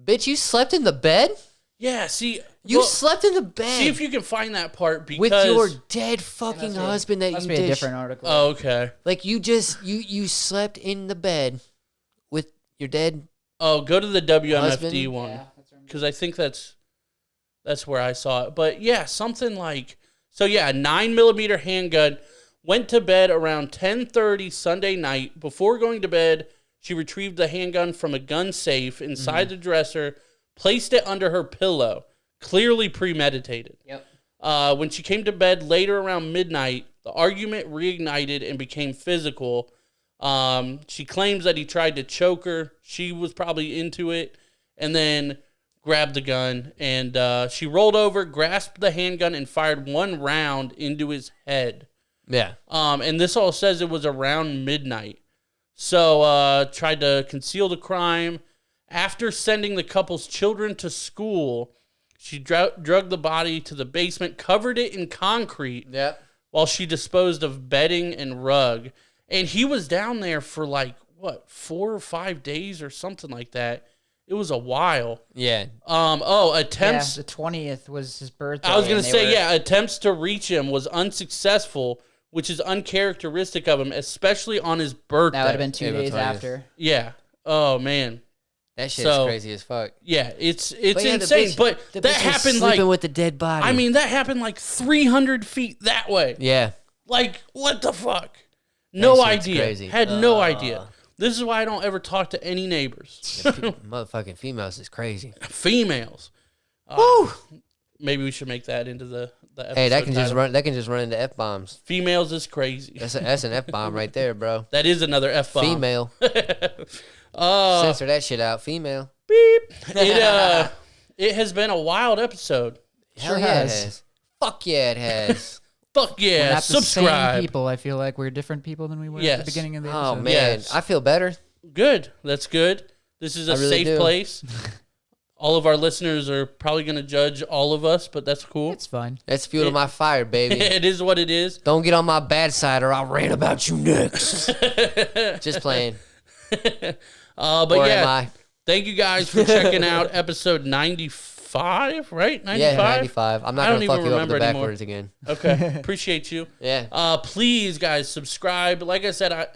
Bitch, you slept in the bed? Yeah. See, You well, slept in the bed see if you can find that part because with your dead fucking husband that Must you be a ditched. different article. Oh, okay. Like you just you slept in the bed with your dead. Oh, go to the WMFD Husband? one because I think that's where I saw it. But yeah, something like so. Yeah, a 9mm handgun. Went to bed around 10:30 Sunday night. Before going to bed, she retrieved the handgun from a gun safe inside the dresser, placed it under her pillow, clearly premeditated. Yep. When she came to bed later around midnight, the argument reignited and became physical. She claims that he tried to choke her. She was probably into it and then grabbed the gun. And she rolled over, grasped the handgun, and fired one round into his head. Yeah. And this all says it was around midnight. So tried to conceal the crime. After sending the couple's children to school, she drug the body to the basement, covered it in concrete, Yep. while she disposed of bedding and rug. And he was down there for like, what, 4 or 5 days or something like that. It was a while. Yeah. Attempts. Yeah, the 20th was his birthday. I was gonna say, attempts to reach him was unsuccessful, which is uncharacteristic of him, especially on his birthday. That would have been 2 days after. Yeah. Oh man. That shit's crazy as fuck. Yeah, it's insane. But that happened like sleeping with the dead body. I mean, that happened like 300 feet that way. Yeah. Like, what the fuck? No idea. Crazy. Had no idea. This is why I don't ever talk to any neighbors. Motherfucking females is crazy. Females. Woo! Maybe we should make that into the episode. Hey, that can title. just run into F bombs. Females is crazy. That's an F bomb right there, bro. That is another F bomb. Female. Censor that shit out. Female. Beep. It has been a wild episode. Hell yeah, it has. Fuck yeah, it has. Fuck yeah, We're not subscribe. The same people. I feel like we're different people than we were at the beginning of the episode. Oh man, Yes. I feel better. Good. That's good. This is a really safe do. place. All of our listeners are probably going to judge all of us, but that's cool. It's fine. That's fuel to my fire, baby. It is what it is. Don't get on my bad side or I'll rant about you next. Just playing. But or yeah, am I? thank you guys for checking out episode 95, right? 95? Yeah, 95. I'm not I going to don't fuck even you up the remember anymore. backwards again. Okay. Appreciate you. Yeah. Please, guys, subscribe. Like I said,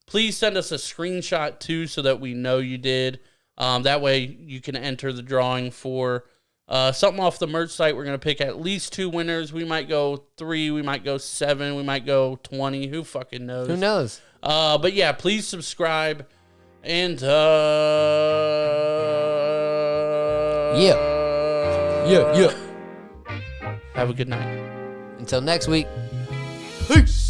please send us a screenshot, too, so that we know you did. That way you can enter the drawing for something off the merch site. We're going to pick at least 2 winners. We might go 3. We might go 7. We might go 20. Who fucking knows? Who knows? But yeah, please subscribe. And Yeah. have a good night. Until next week. Peace.